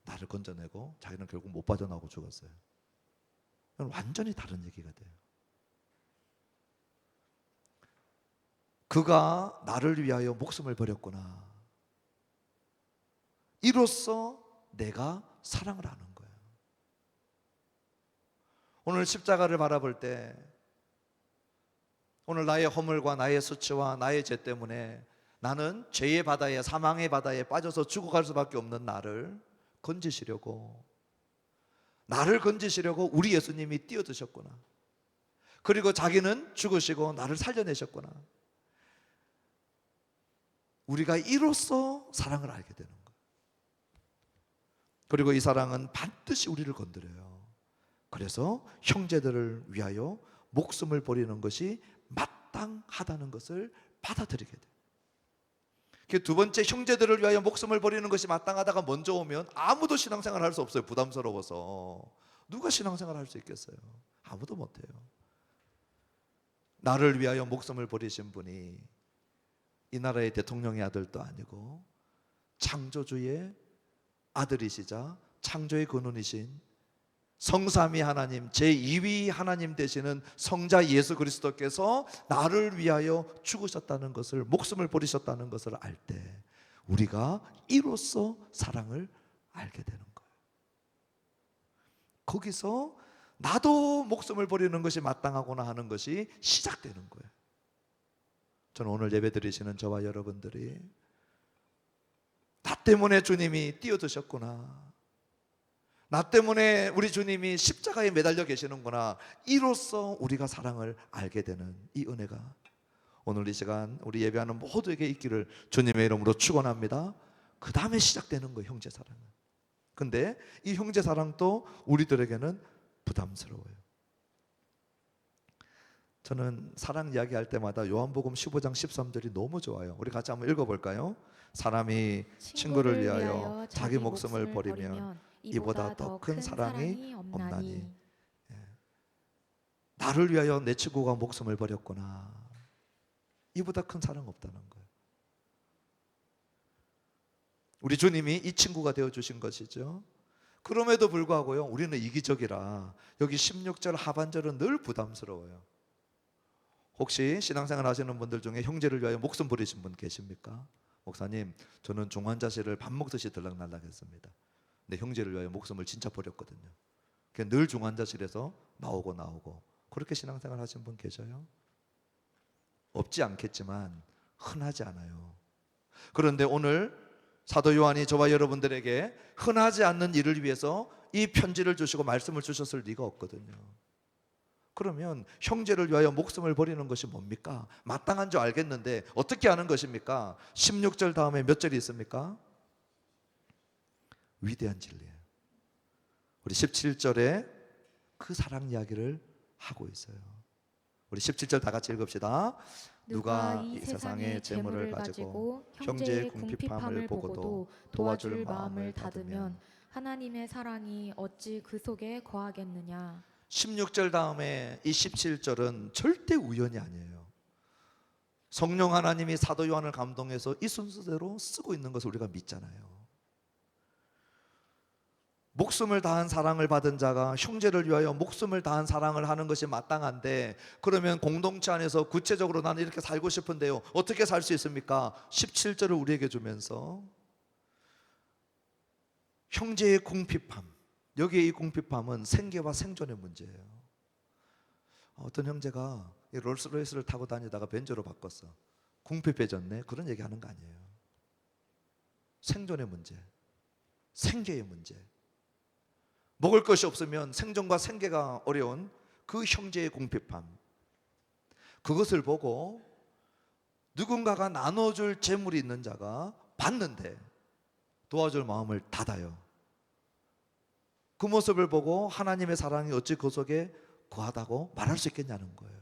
나를 건져내고 자기는 결국 못 빠져나오고 죽었어요. 완전히 다른 얘기가 돼요. 그가 나를 위하여 목숨을 버렸구나. 이로써 내가 사랑을 아는 거예요. 오늘 십자가를 바라볼 때, 오늘 나의 허물과 나의 수치와 나의 죄 때문에 나는 죄의 바다에, 사망의 바다에 빠져서 죽어갈 수밖에 없는 나를 건지시려고, 나를 건지시려고 우리 예수님이 뛰어드셨구나. 그리고 자기는 죽으시고 나를 살려내셨구나. 우리가 이로써 사랑을 알게 되는 거예요. 그리고 이 사랑은 반드시 우리를 건드려요. 그래서 형제들을 위하여 목숨을 버리는 것이 마땅하다는 것을 받아들이게 돼요. 두 번째, 형제들을 위하여 목숨을 버리는 것이 마땅하다가 먼저 오면 아무도 신앙생활 할 수 없어요. 부담스러워서. 누가 신앙생활 할 수 있겠어요? 아무도 못해요. 나를 위하여 목숨을 버리신 분이 이 나라의 대통령의 아들도 아니고 창조주의 아들이시자 창조의 근원이신 성삼위 하나님, 제2위 하나님 되시는 성자 예수 그리스도께서 나를 위하여 죽으셨다는 것을, 목숨을 버리셨다는 것을 알 때 우리가 이로써 사랑을 알게 되는 거예요. 거기서 나도 목숨을 버리는 것이 마땅하구나 하는 것이 시작되는 거예요. 저는 오늘 예배 드리시는 저와 여러분들이 나 때문에 주님이 뛰어드셨구나, 나 때문에 우리 주님이 십자가에 매달려 계시는구나, 이로써 우리가 사랑을 알게 되는 이 은혜가 오늘 이 시간 우리 예배하는 모두에게 있기를 주님의 이름으로 축원합니다. 그 다음에 시작되는 거예요, 형제 사랑은. 근데 이 형제 사랑도 우리들에게는 부담스러워요. 저는 사랑 이야기할 때마다 요한복음 15장 13절이 너무 좋아요. 우리 같이 한번 읽어볼까요? 사람이 친구를 위하여 자기 목숨을 버리면 이보다 더 큰 사랑이 없나니. 나를 위하여 내 친구가 목숨을 버렸구나. 이보다 큰 사랑 없다는 거예요. 우리 주님이 이 친구가 되어주신 것이죠. 그럼에도 불구하고요, 우리는 이기적이라 여기 16절 하반절은 늘 부담스러워요. 혹시 신앙생활 하시는 분들 중에 형제를 위하여 목숨 버리신 분 계십니까? 목사님, 저는 중환자실을 밥 먹듯이 들락날락했습니다. 내 형제를 위하여 목숨을 진짜 버렸거든요. 늘 중환자실에서 나오고 그렇게 신앙생활 하신 분 계셔요? 없지 않겠지만 흔하지 않아요. 그런데 오늘 사도 요한이 저와 여러분들에게 흔하지 않는 일을 위해서 이 편지를 주시고 말씀을 주셨을 리가 없거든요. 그러면 형제를 위하여 목숨을 버리는 것이 뭡니까? 마땅한 줄 알겠는데 어떻게 하는 것입니까? 16절 다음에 몇 절이 있습니까? 위대한 진리예요. 우리 17절에 그 사랑 이야기를 하고 있어요. 우리 17절 다 같이 읽읍시다. 누가 이 세상의 재물을 가지고 형제의 궁핍함을 보고도 도와줄 마음을 닫으면 하나님의 사랑이 어찌 그 속에 거하겠느냐. 16절 다음에 이 17절은 절대 우연이 아니에요. 성령 하나님이 사도 요한을 감동해서 이 순서대로 쓰고 있는 것을 우리가 믿잖아요. 목숨을 다한 사랑을 받은 자가 형제를 위하여 목숨을 다한 사랑을 하는 것이 마땅한데, 그러면 공동체 안에서 구체적으로 나는 이렇게 살고 싶은데요, 어떻게 살 수 있습니까? 17절을 우리에게 주면서 형제의 궁핍함, 여기에 이 궁핍함은 생계와 생존의 문제예요. 어떤 형제가 이 롤스로이스를 타고 다니다가 벤저로 바꿨어. 궁핍해졌네, 그런 얘기하는 거 아니에요. 생존의 문제, 생계의 문제. 먹을 것이 없으면 생존과 생계가 어려운 그 형제의 궁핍함, 그것을 보고 누군가가 나눠줄 재물이 있는 자가 받는데 도와줄 마음을 닫아요. 그 모습을 보고 하나님의 사랑이 어찌 그 속에 거하다고 말할 수 있겠냐는 거예요.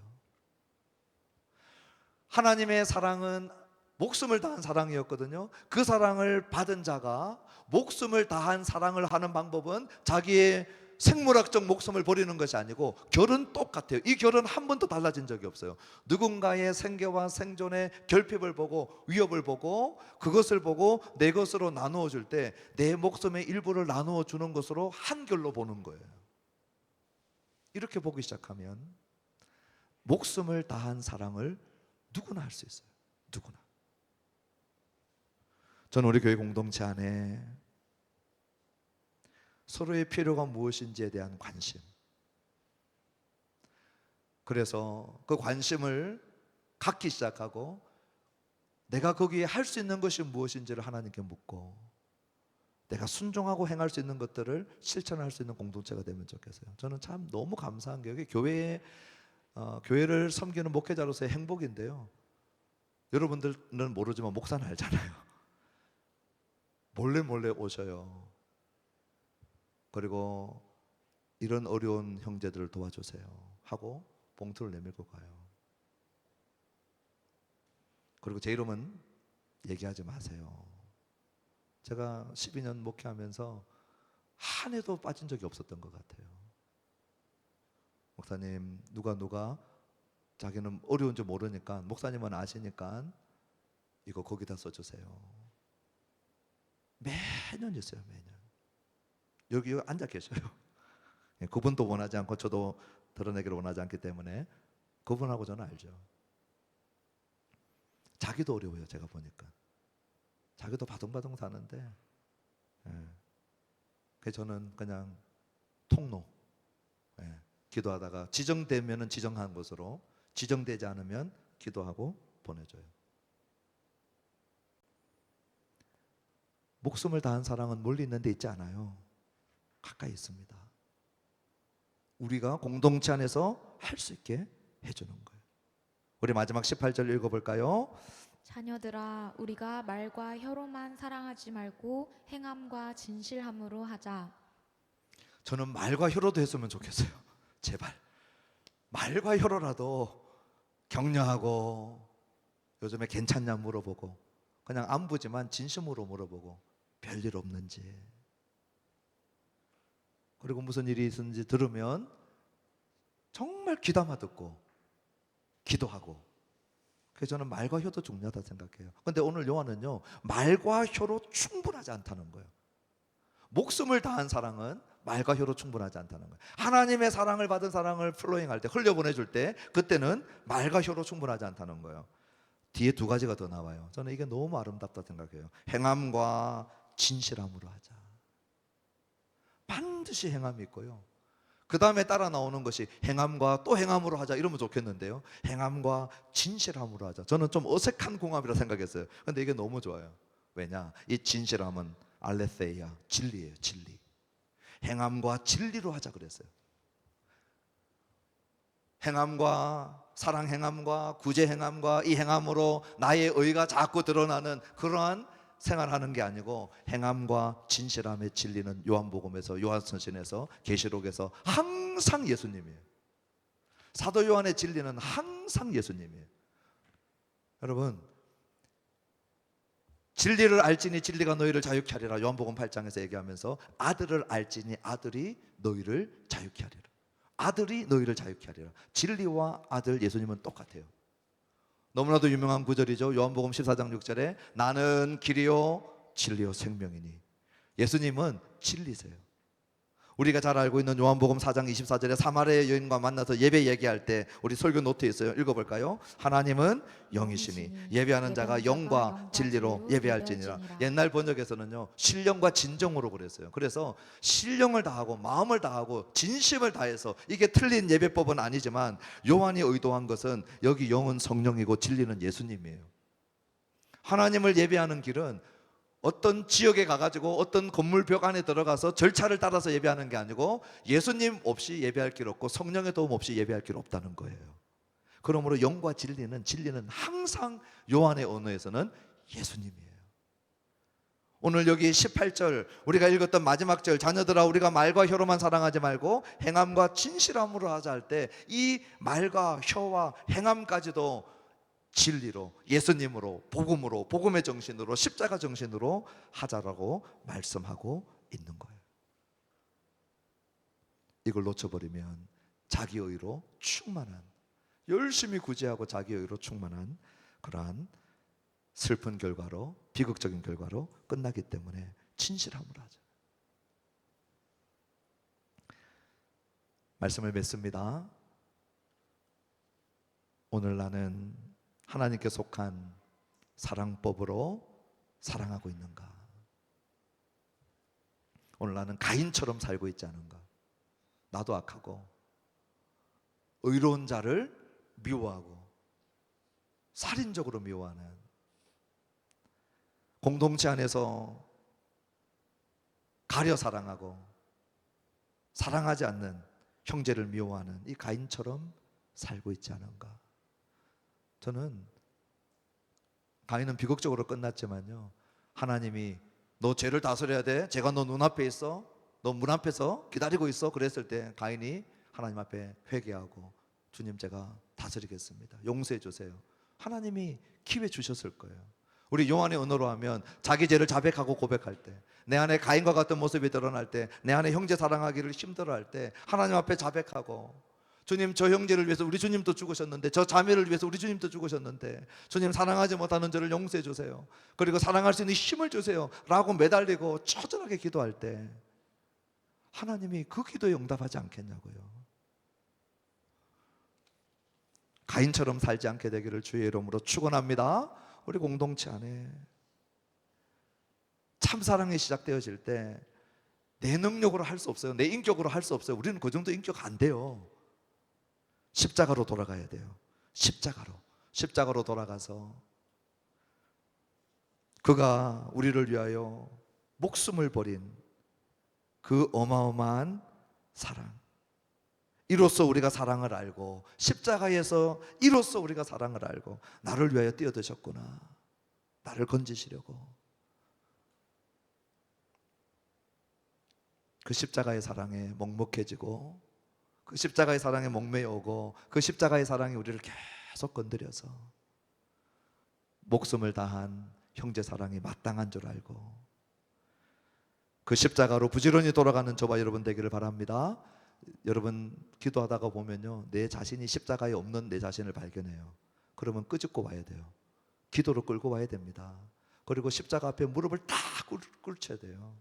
하나님의 사랑은 목숨을 다한 사랑이었거든요. 그 사랑을 받은 자가 목숨을 다한 사랑을 하는 방법은 자기의 생물학적 목숨을 버리는 것이 아니고 결은 똑같아요. 이 결은 한 번도 달라진 적이 없어요. 누군가의 생계와 생존의 결핍을 보고 위협을 보고 그것을 보고 내 것으로 나누어 줄 때 내 목숨의 일부를 나누어 주는 것으로 한결로 보는 거예요. 이렇게 보기 시작하면 목숨을 다한 사랑을 누구나 할 수 있어요. 누구나. 저는 우리 교회 공동체 안에 서로의 필요가 무엇인지에 대한 관심, 그래서 그 관심을 갖기 시작하고 내가 거기에 할 수 있는 것이 무엇인지를 하나님께 묻고 내가 순종하고 행할 수 있는 것들을 실천할 수 있는 공동체가 되면 좋겠어요. 저는 참 너무 감사한 게 교회를 섬기는 목회자로서의 행복인데요, 여러분들은 모르지만 목사는 알잖아요. 몰래 오셔요. 그리고 이런 어려운 형제들을 도와주세요 하고 봉투를 내밀고 가요. 그리고 제 이름은 얘기하지 마세요. 제가 12년 목회하면서 한 해도 빠진 적이 없었던 것 같아요. 목사님, 누가 자기는 어려운 줄 모르니까, 목사님은 아시니까 이거 거기다 써주세요. 매년 있어요. 매년. 여기 앉아 계셔요. 그분도 원하지 않고 저도 드러내기를 원하지 않기 때문에 그분하고 저는 알죠. 자기도 어려워요. 제가 보니까 자기도 바둥바둥 사는데, 그래서 저는 그냥 통로, 기도하다가 지정되면은 지정한 곳으로, 지정되지 않으면 기도하고 보내줘요. 목숨을 다한 사랑은 멀리 있는 데 있지 않아요. 가까이 있습니다. 우리가 공동체 안에서 할 수 있게 해주는 거예요. 우리 마지막 18절 읽어볼까요? 자녀들아, 우리가 말과 혀로만 사랑하지 말고 행함과 진실함으로 하자. 저는 말과 혀로도 했으면 좋겠어요. 제발 말과 혀로라도 격려하고 요즘에 괜찮냐 물어보고, 그냥 안부지만 진심으로 물어보고 별일 없는지, 그리고 무슨 일이 있는지 들으면 정말 귀담아 듣고 기도하고. 그래서 저는 말과 혀도 중요하다 생각해요. 그런데 오늘 요한은요, 말과 혀로 충분하지 않다는 거예요. 목숨을 다한 사랑은 말과 혀로 충분하지 않다는 거예요. 하나님의 사랑을 받은 사랑을 플로잉할 때, 흘려보내줄 때, 그때는 말과 혀로 충분하지 않다는 거예요. 뒤에 두 가지가 더 나와요. 저는 이게 너무 아름답다 생각해요. 행함과 진실함으로 하자. 반드시 행함이 있고요, 그 다음에 따라 나오는 것이 행함과 또 행함으로 하자 이러면 좋겠는데요, 행함과 진실함으로 하자. 저는 좀 어색한 궁합이라 생각했어요. 근데 이게 너무 좋아요. 왜냐? 이 진실함은 알레세이아, 진리예요. 진리. 행함과 진리로 하자 그랬어요. 행함과 사랑 행함과 구제 행함과 이 행함으로 나의 의가 자꾸 드러나는 그러한 생활하는 게 아니고 행함과 진실함의 진리는 요한복음에서, 요한서신에서, 계시록에서 항상 예수님이에요. 사도 요한의 진리는 항상 예수님이에요. 여러분, 진리를 알지니 진리가 너희를 자유케 하리라. 요한복음 8장에서 얘기하면서 아들을 알지니 아들이 너희를 자유케 하리라. 아들이 너희를 자유케 하리라. 진리와 아들 예수님은 똑같아요. 너무나도 유명한 구절이죠. 요한복음 14장 6절에 나는 길이요 진리요 생명이니. 예수님은 진리세요. 우리가 잘 알고 있는 요한복음 4장 24절에 사마리아 여인과 만나서 예배 얘기할 때 우리 설교 노트에 있어요. 읽어볼까요? 하나님은 영이시니 예배하는 자가 영과 진리로 예배할지니라. 옛날 번역에서는요 신령과 진정으로 그랬어요. 그래서 신령을 다하고 마음을 다하고 진심을 다해서, 이게 틀린 예배법은 아니지만 요한이 의도한 것은 여기 영은 성령이고 진리는 예수님이에요. 하나님을 예배하는 길은 어떤 지역에 가가지고 어떤 건물 벽 안에 들어가서 절차를 따라서 예배하는 게 아니고 예수님 없이 예배할 길 없고 성령의 도움 없이 예배할 길 없다는 거예요. 그러므로 영과 진리는 항상 요한의 언어에서는 예수님이에요. 오늘 여기 18절 우리가 읽었던 마지막 절, 자녀들아 우리가 말과 혀로만 사랑하지 말고 행함과 진실함으로 하자 할 때 이 말과 혀와 행함까지도 진리로, 예수님으로, 복음으로, 복음의 정신으로, 십자가 정신으로 하자라고 말씀하고 있는 거예요. 이걸 놓쳐버리면 자기의로 충만한, 열심히 구제하고 자기의로 충만한 그러한 슬픈 결과로, 비극적인 결과로 끝나기 때문에 진실함으로 하자. 말씀을 맺습니다. 오늘 나는 하나님께 속한 사랑법으로 사랑하고 있는가? 오늘 나는 가인처럼 살고 있지 않은가? 나도 악하고 의로운 자를 미워하고 살인적으로 미워하는, 공동체 안에서 가려 사랑하고 사랑하지 않는 형제를 미워하는 이 가인처럼 살고 있지 않은가? 저는 가인은 비극적으로 끝났지만요, 하나님이 너 죄를 다스려야 돼, 제가 너 눈앞에 있어, 너 문 앞에서 기다리고 있어 그랬을 때 가인이 하나님 앞에 회개하고 주님 제가 다스리겠습니다, 용서해 주세요. 하나님이 기회 주셨을 거예요. 우리 요한의 언어로 하면 자기 죄를 자백하고 고백할 때, 내 안에 가인과 같은 모습이 드러날 때, 내 안에 형제 사랑하기를 힘들어할 때 하나님 앞에 자백하고, 주님 저 형제를 위해서 우리 주님도 죽으셨는데, 저 자매를 위해서 우리 주님도 죽으셨는데 주님 사랑하지 못하는 저를 용서해 주세요, 그리고 사랑할 수 있는 힘을 주세요 라고 매달리고 처절하게 기도할 때 하나님이 그 기도에 응답하지 않겠냐고요. 가인처럼 살지 않게 되기를 주의 이름으로 축원합니다. 우리 공동체 안에 참사랑이 시작되어질 때 내 능력으로 할 수 없어요, 내 인격으로 할 수 없어요. 우리는 그 정도 인격 안 돼요. 십자가로 돌아가야 돼요. 십자가로 돌아가서 그가 우리를 위하여 목숨을 버린 그 어마어마한 사랑, 이로써 우리가 사랑을 알고, 십자가에서 이로써 우리가 사랑을 알고 나를 위하여 뛰어드셨구나, 나를 건지시려고. 그 십자가의 사랑에 먹먹해지고 그 십자가의 사랑에 목매어오고 그 십자가의 사랑이 우리를 계속 건드려서 목숨을 다한 형제 사랑이 마땅한 줄 알고 그 십자가로 부지런히 돌아가는 저와 여러분 되기를 바랍니다. 여러분 기도하다가 보면요, 내 자신이 십자가에 없는 내 자신을 발견해요. 그러면 끄집고 와야 돼요. 기도로 끌고 와야 됩니다. 그리고 십자가 앞에 무릎을 딱 꿇쳐야 돼요.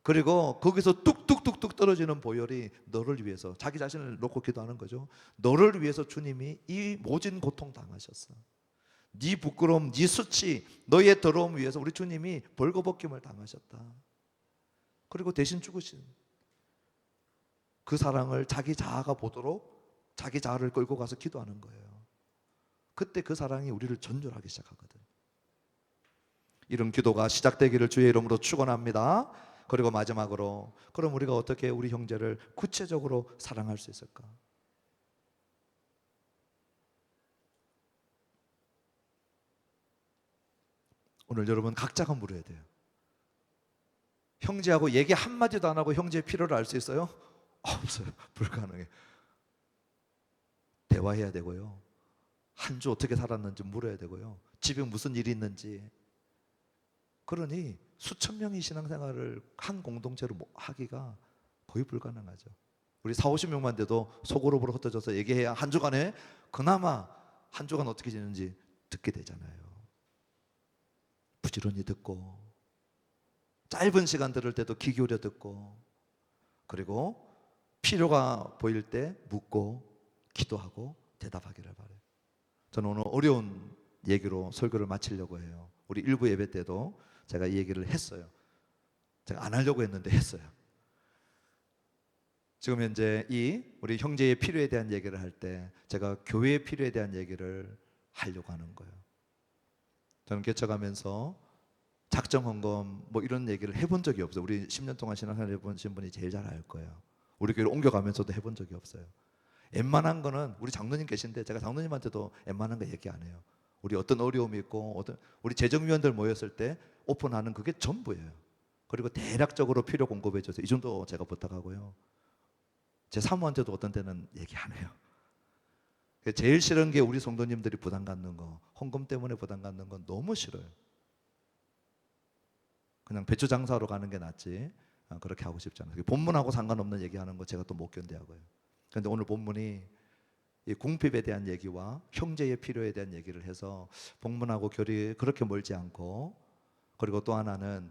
그리고 거기서 뚝뚝뚝뚝 떨어지는 보혈이 너를 위해서, 자기 자신을 놓고 기도하는 거죠. 너를 위해서 주님이 이 모진 고통 당하셨어. 네 부끄러움, 네 수치, 너의 더러움 위해서 우리 주님이 벌거벗김을 당하셨다. 그리고 대신 죽으신 그 사랑을 자기 자아가 보도록 자기 자아를 끌고 가서 기도하는 거예요. 그때 그 사랑이 우리를 전율하기 시작하거든. 이런 기도가 시작되기를 주의 이름으로 축원합니다. 그리고 마지막으로 그럼 우리가 어떻게 우리 형제를 구체적으로 사랑할 수 있을까? 오늘 여러분 각자가 물어야 돼요. 형제하고 얘기 한마디도 안 하고 형제의 필요를 알 수 있어요? 없어요. 불가능해. 대화해야 되고요. 한 주 어떻게 살았는지 물어야 되고요. 집에 무슨 일이 있는지. 그러니 수천 명이 신앙생활을 한 공동체로 하기가 거의 불가능하죠. 우리 40~50명만 돼도 소그룹으로 흩어져서 얘기해야 한 주간에 그나마 한 주간 어떻게 지는지 듣게 되잖아요. 부지런히 듣고 짧은 시간 들을 때도 귀 기울여 듣고, 그리고 필요가 보일 때 묻고 기도하고 대답하기를 바라요. 저는 오늘 어려운 얘기로 설교를 마치려고 해요. 우리 일부 예배 때도 제가 이 얘기를 했어요. 제가 안 하려고 했는데 했어요. 지금 현재 이 우리 형제의 필요에 대한 얘기를 할 때 제가 교회의 필요에 대한 얘기를 하려고 하는 거예요. 저는 개척하면서 작정 헌금 뭐 이런 얘기를 해본 적이 없어요. 우리 10년 동안 신앙생활 해보신 분이 제일 잘 알 거예요. 우리 교회를 옮겨가면서도 해본 적이 없어요. 웬만한 거는 우리 장로님 계신데 제가 장로님한테도 웬만한 거 얘기 안 해요. 우리 어떤 어려움이 있고 우리 재정위원들 모였을 때 오픈하는 그게 전부예요. 그리고 대략적으로 필요 공급해 줘서 이 정도 제가 부탁하고요. 제 사모한테도 어떤 때는 얘기 안 해요. 제일 싫은 게 우리 성도님들이 부담 갖는 거, 헌금 때문에 부담 갖는 건 너무 싫어요. 그냥 배추 장사로 가는 게 낫지 그렇게 하고 싶지 않아요. 본문하고 상관없는 얘기하는 거 제가 또 못 견뎌하고요. 그런데 오늘 본문이 이 궁핍에 대한 얘기와 형제의 필요에 대한 얘기를 해서 본문하고 결이 그렇게 멀지 않고, 그리고 또 하나는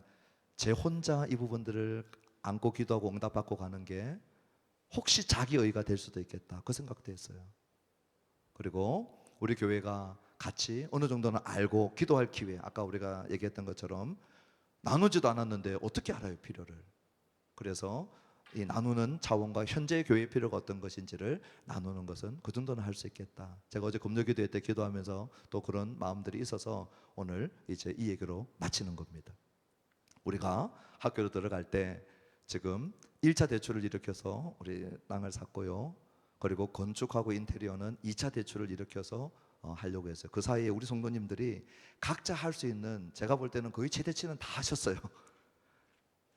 제 혼자 이 부분들을 안고 기도하고 응답받고 가는 게 혹시 자기 의가 될 수도 있겠다, 그 생각도 했어요. 그리고 우리 교회가 같이 어느 정도는 알고 기도할 기회, 아까 우리가 얘기했던 것처럼 나누지도 않았는데 어떻게 알아요, 필요를. 그래서 이 나누는 차원과 현재 교회의 필요가 어떤 것인지를 나누는 것은 그 정도는 할 수 있겠다. 제가 어제 금요기도회 때 기도하면서 또 그런 마음들이 있어서 오늘 이제 이 얘기로 마치는 겁니다. 우리가 학교로 들어갈 때 지금 1차 대출을 일으켜서 우리 땅을 샀고요. 그리고 건축하고 인테리어는 2차 대출을 일으켜서 하려고 했어요. 그 사이에 우리 성도님들이 각자 할 수 있는, 제가 볼 때는 거의 최대치는 다 하셨어요.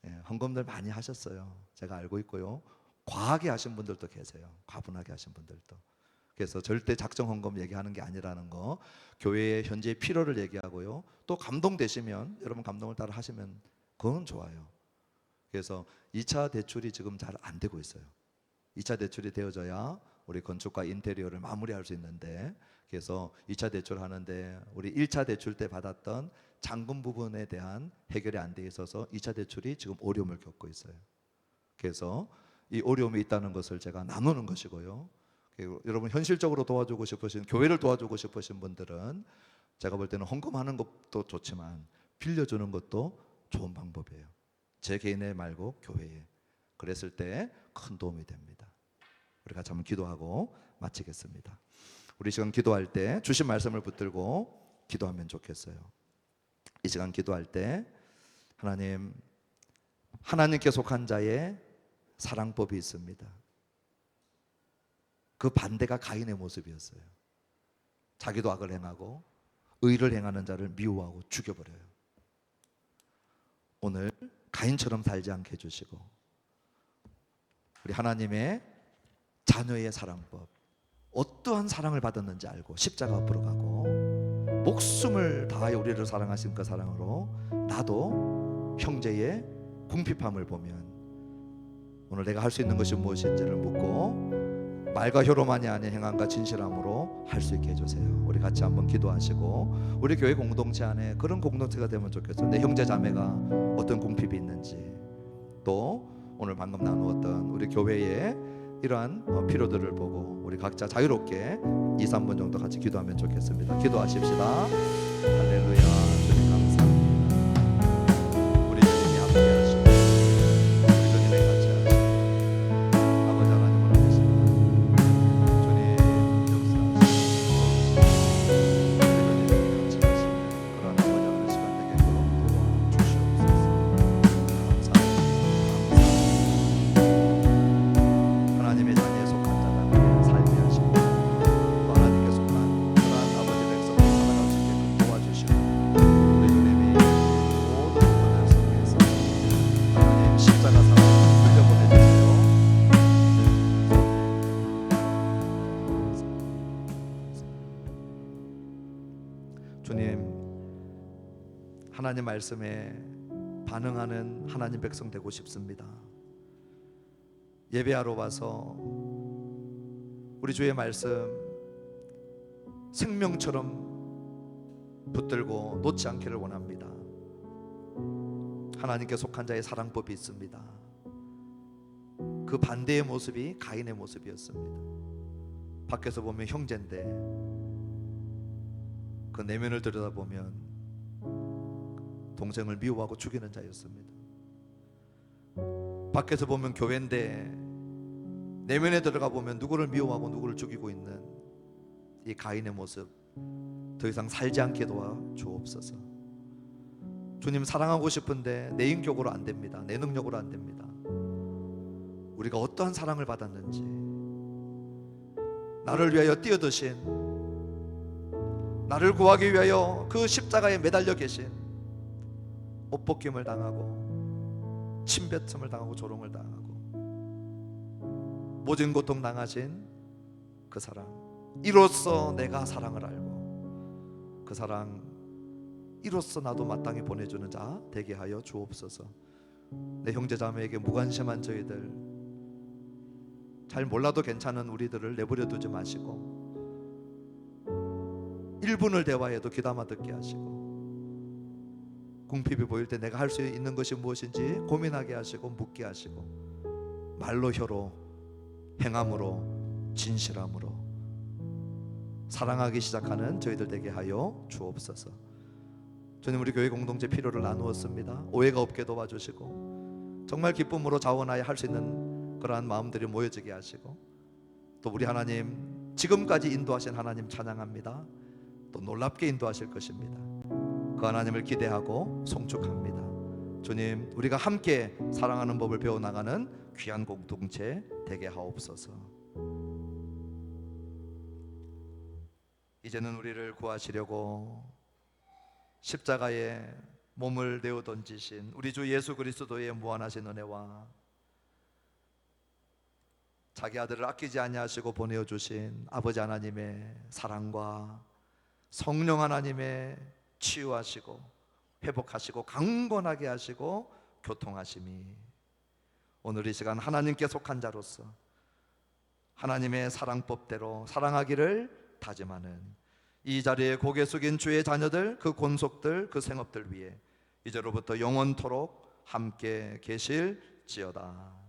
예, 헌금들 많이 하셨어요. 제가 알고 있고요. 과하게 하신 분들도 계세요. 과분하게 하신 분들도. 그래서 절대 작정 헌금 얘기하는 게 아니라는 거, 교회의 현재의 필요를 얘기하고요. 또 감동되시면 여러분 감동을 따라 하시면 그건 좋아요. 그래서 2차 대출이 지금 잘 안 되고 있어요. 2차 대출이 되어져야 우리 건축과 인테리어를 마무리할 수 있는데, 그래서 2차 대출 하는데 우리 1차 대출 때 받았던 잔금 부분에 대한 해결이 안 돼 있어서 2차 대출이 지금 어려움을 겪고 있어요. 그래서 이 어려움이 있다는 것을 제가 나누는 것이고요. 그리고 여러분 현실적으로 도와주고 싶으신, 교회를 도와주고 싶으신 분들은 제가 볼 때는 헌금하는 것도 좋지만 빌려주는 것도 좋은 방법이에요. 제 개인의 말고 교회에. 그랬을 때 큰 도움이 됩니다. 우리 같이 한번 기도하고 마치겠습니다. 우리 시간 기도할 때 주신 말씀을 붙들고 기도하면 좋겠어요. 이 시간 기도할 때 하나님께 속한 자의 사랑법이 있습니다. 그 반대가 가인의 모습이었어요. 자기도 악을 행하고 의를 행하는 자를 미워하고 죽여버려요. 오늘 가인처럼 살지 않게 해주시고, 우리 하나님의 자녀의 사랑법, 어떠한 사랑을 받았는지 알고 십자가 앞으로 가고 목숨을 다하여 우리를 사랑하신 그 사랑으로 나도 형제의 궁핍함을 보면 오늘 내가 할 수 있는 것이 무엇인지를 묻고 말과 혀로만이 아닌 행함과 진실함으로 할 수 있게 해주세요. 우리 같이 한번 기도하시고, 우리 교회 공동체 안에 그런 공동체가 되면 좋겠어요. 내 형제 자매가 어떤 궁핍이 있는지, 또 오늘 방금 나누었던 우리 교회의 이러한 필요들을 보고 우리 각자 자유롭게 2~3분 정도 같이 기도하면 좋겠습니다. 기도하십시다. 할렐루야. 주님 감사합니다. 우리 주님이 함께 하시고 우리 주님이 같이 하시고 아버지 하나님 오늘 계십니다. 주님 역사하시고 우리 주님이 같이 하시고 그러나 아버지 하나님 시간 되게 도와주시옵소서. 감사합니다. 주님, 하나님 말씀에 반응하는 하나님 백성 되고 싶습니다. 예배하러 와서 우리 주의 말씀 생명처럼 붙들고 놓지 않기를 원합니다. 하나님께 속한 자의 사랑법이 있습니다. 그 반대의 모습이 가인의 모습이었습니다. 밖에서 보면 형제인데 그 내면을 들여다보면 동생을 미워하고 죽이는 자였습니다. 밖에서 보면 교회인데 내면에 들어가 보면 누구를 미워하고 누구를 죽이고 있는 이 가인의 모습, 더 이상 살지 않게 도와 주옵소서. 주님, 사랑하고 싶은데 내 인격으로 안 됩니다. 내 능력으로 안 됩니다. 우리가 어떠한 사랑을 받았는지, 나를 위하여 뛰어드신, 나를 구하기 위하여 그 십자가에 매달려 계신, 옷벗김을 당하고 침뱉음을 당하고 조롱을 당하고 모진 고통 당하신 그 사랑, 이로써 내가 사랑을 알고 그 사랑 이로써 나도 마땅히 보내주는 자 되게 하여 주옵소서. 내 형제자매에게 무관심한 저희들, 잘 몰라도 괜찮은 우리들을 내버려 두지 마시고 1분을 대화해도 귀담아 듣게 하시고 궁핍이 보일 때 내가 할 수 있는 것이 무엇인지 고민하게 하시고 묻게 하시고 말로 혀로 행함으로 진실함으로 사랑하기 시작하는 저희들 되게 하여 주옵소서. 주님, 우리 교회 공동체 필요를 나누었습니다. 오해가 없게 도와주시고 정말 기쁨으로 자원하여 할 수 있는 그러한 마음들이 모여지게 하시고 또 우리 하나님, 지금까지 인도하신 하나님 찬양합니다. 또 놀랍게 인도하실 것입니다. 그 하나님을 기대하고 송축합니다. 주님, 우리가 함께 사랑하는 법을 배워나가는 귀한 공동체 되게 하옵소서. 이제는 우리를 구하시려고 십자가에 몸을 내어 던지신 우리 주 예수 그리스도의 무한하신 은혜와 자기 아들을 아끼지 아니하시고 보내어 주신 아버지 하나님의 사랑과 성령 하나님의 치유하시고 회복하시고 강건하게 하시고 교통하심이 오늘 이 시간 하나님께 속한 자로서 하나님의 사랑법대로 사랑하기를 다짐하는 이 자리에 고개 숙인 주의 자녀들, 그 권속들, 그 생업들 위해 이제로부터 영원토록 함께 계실지어다.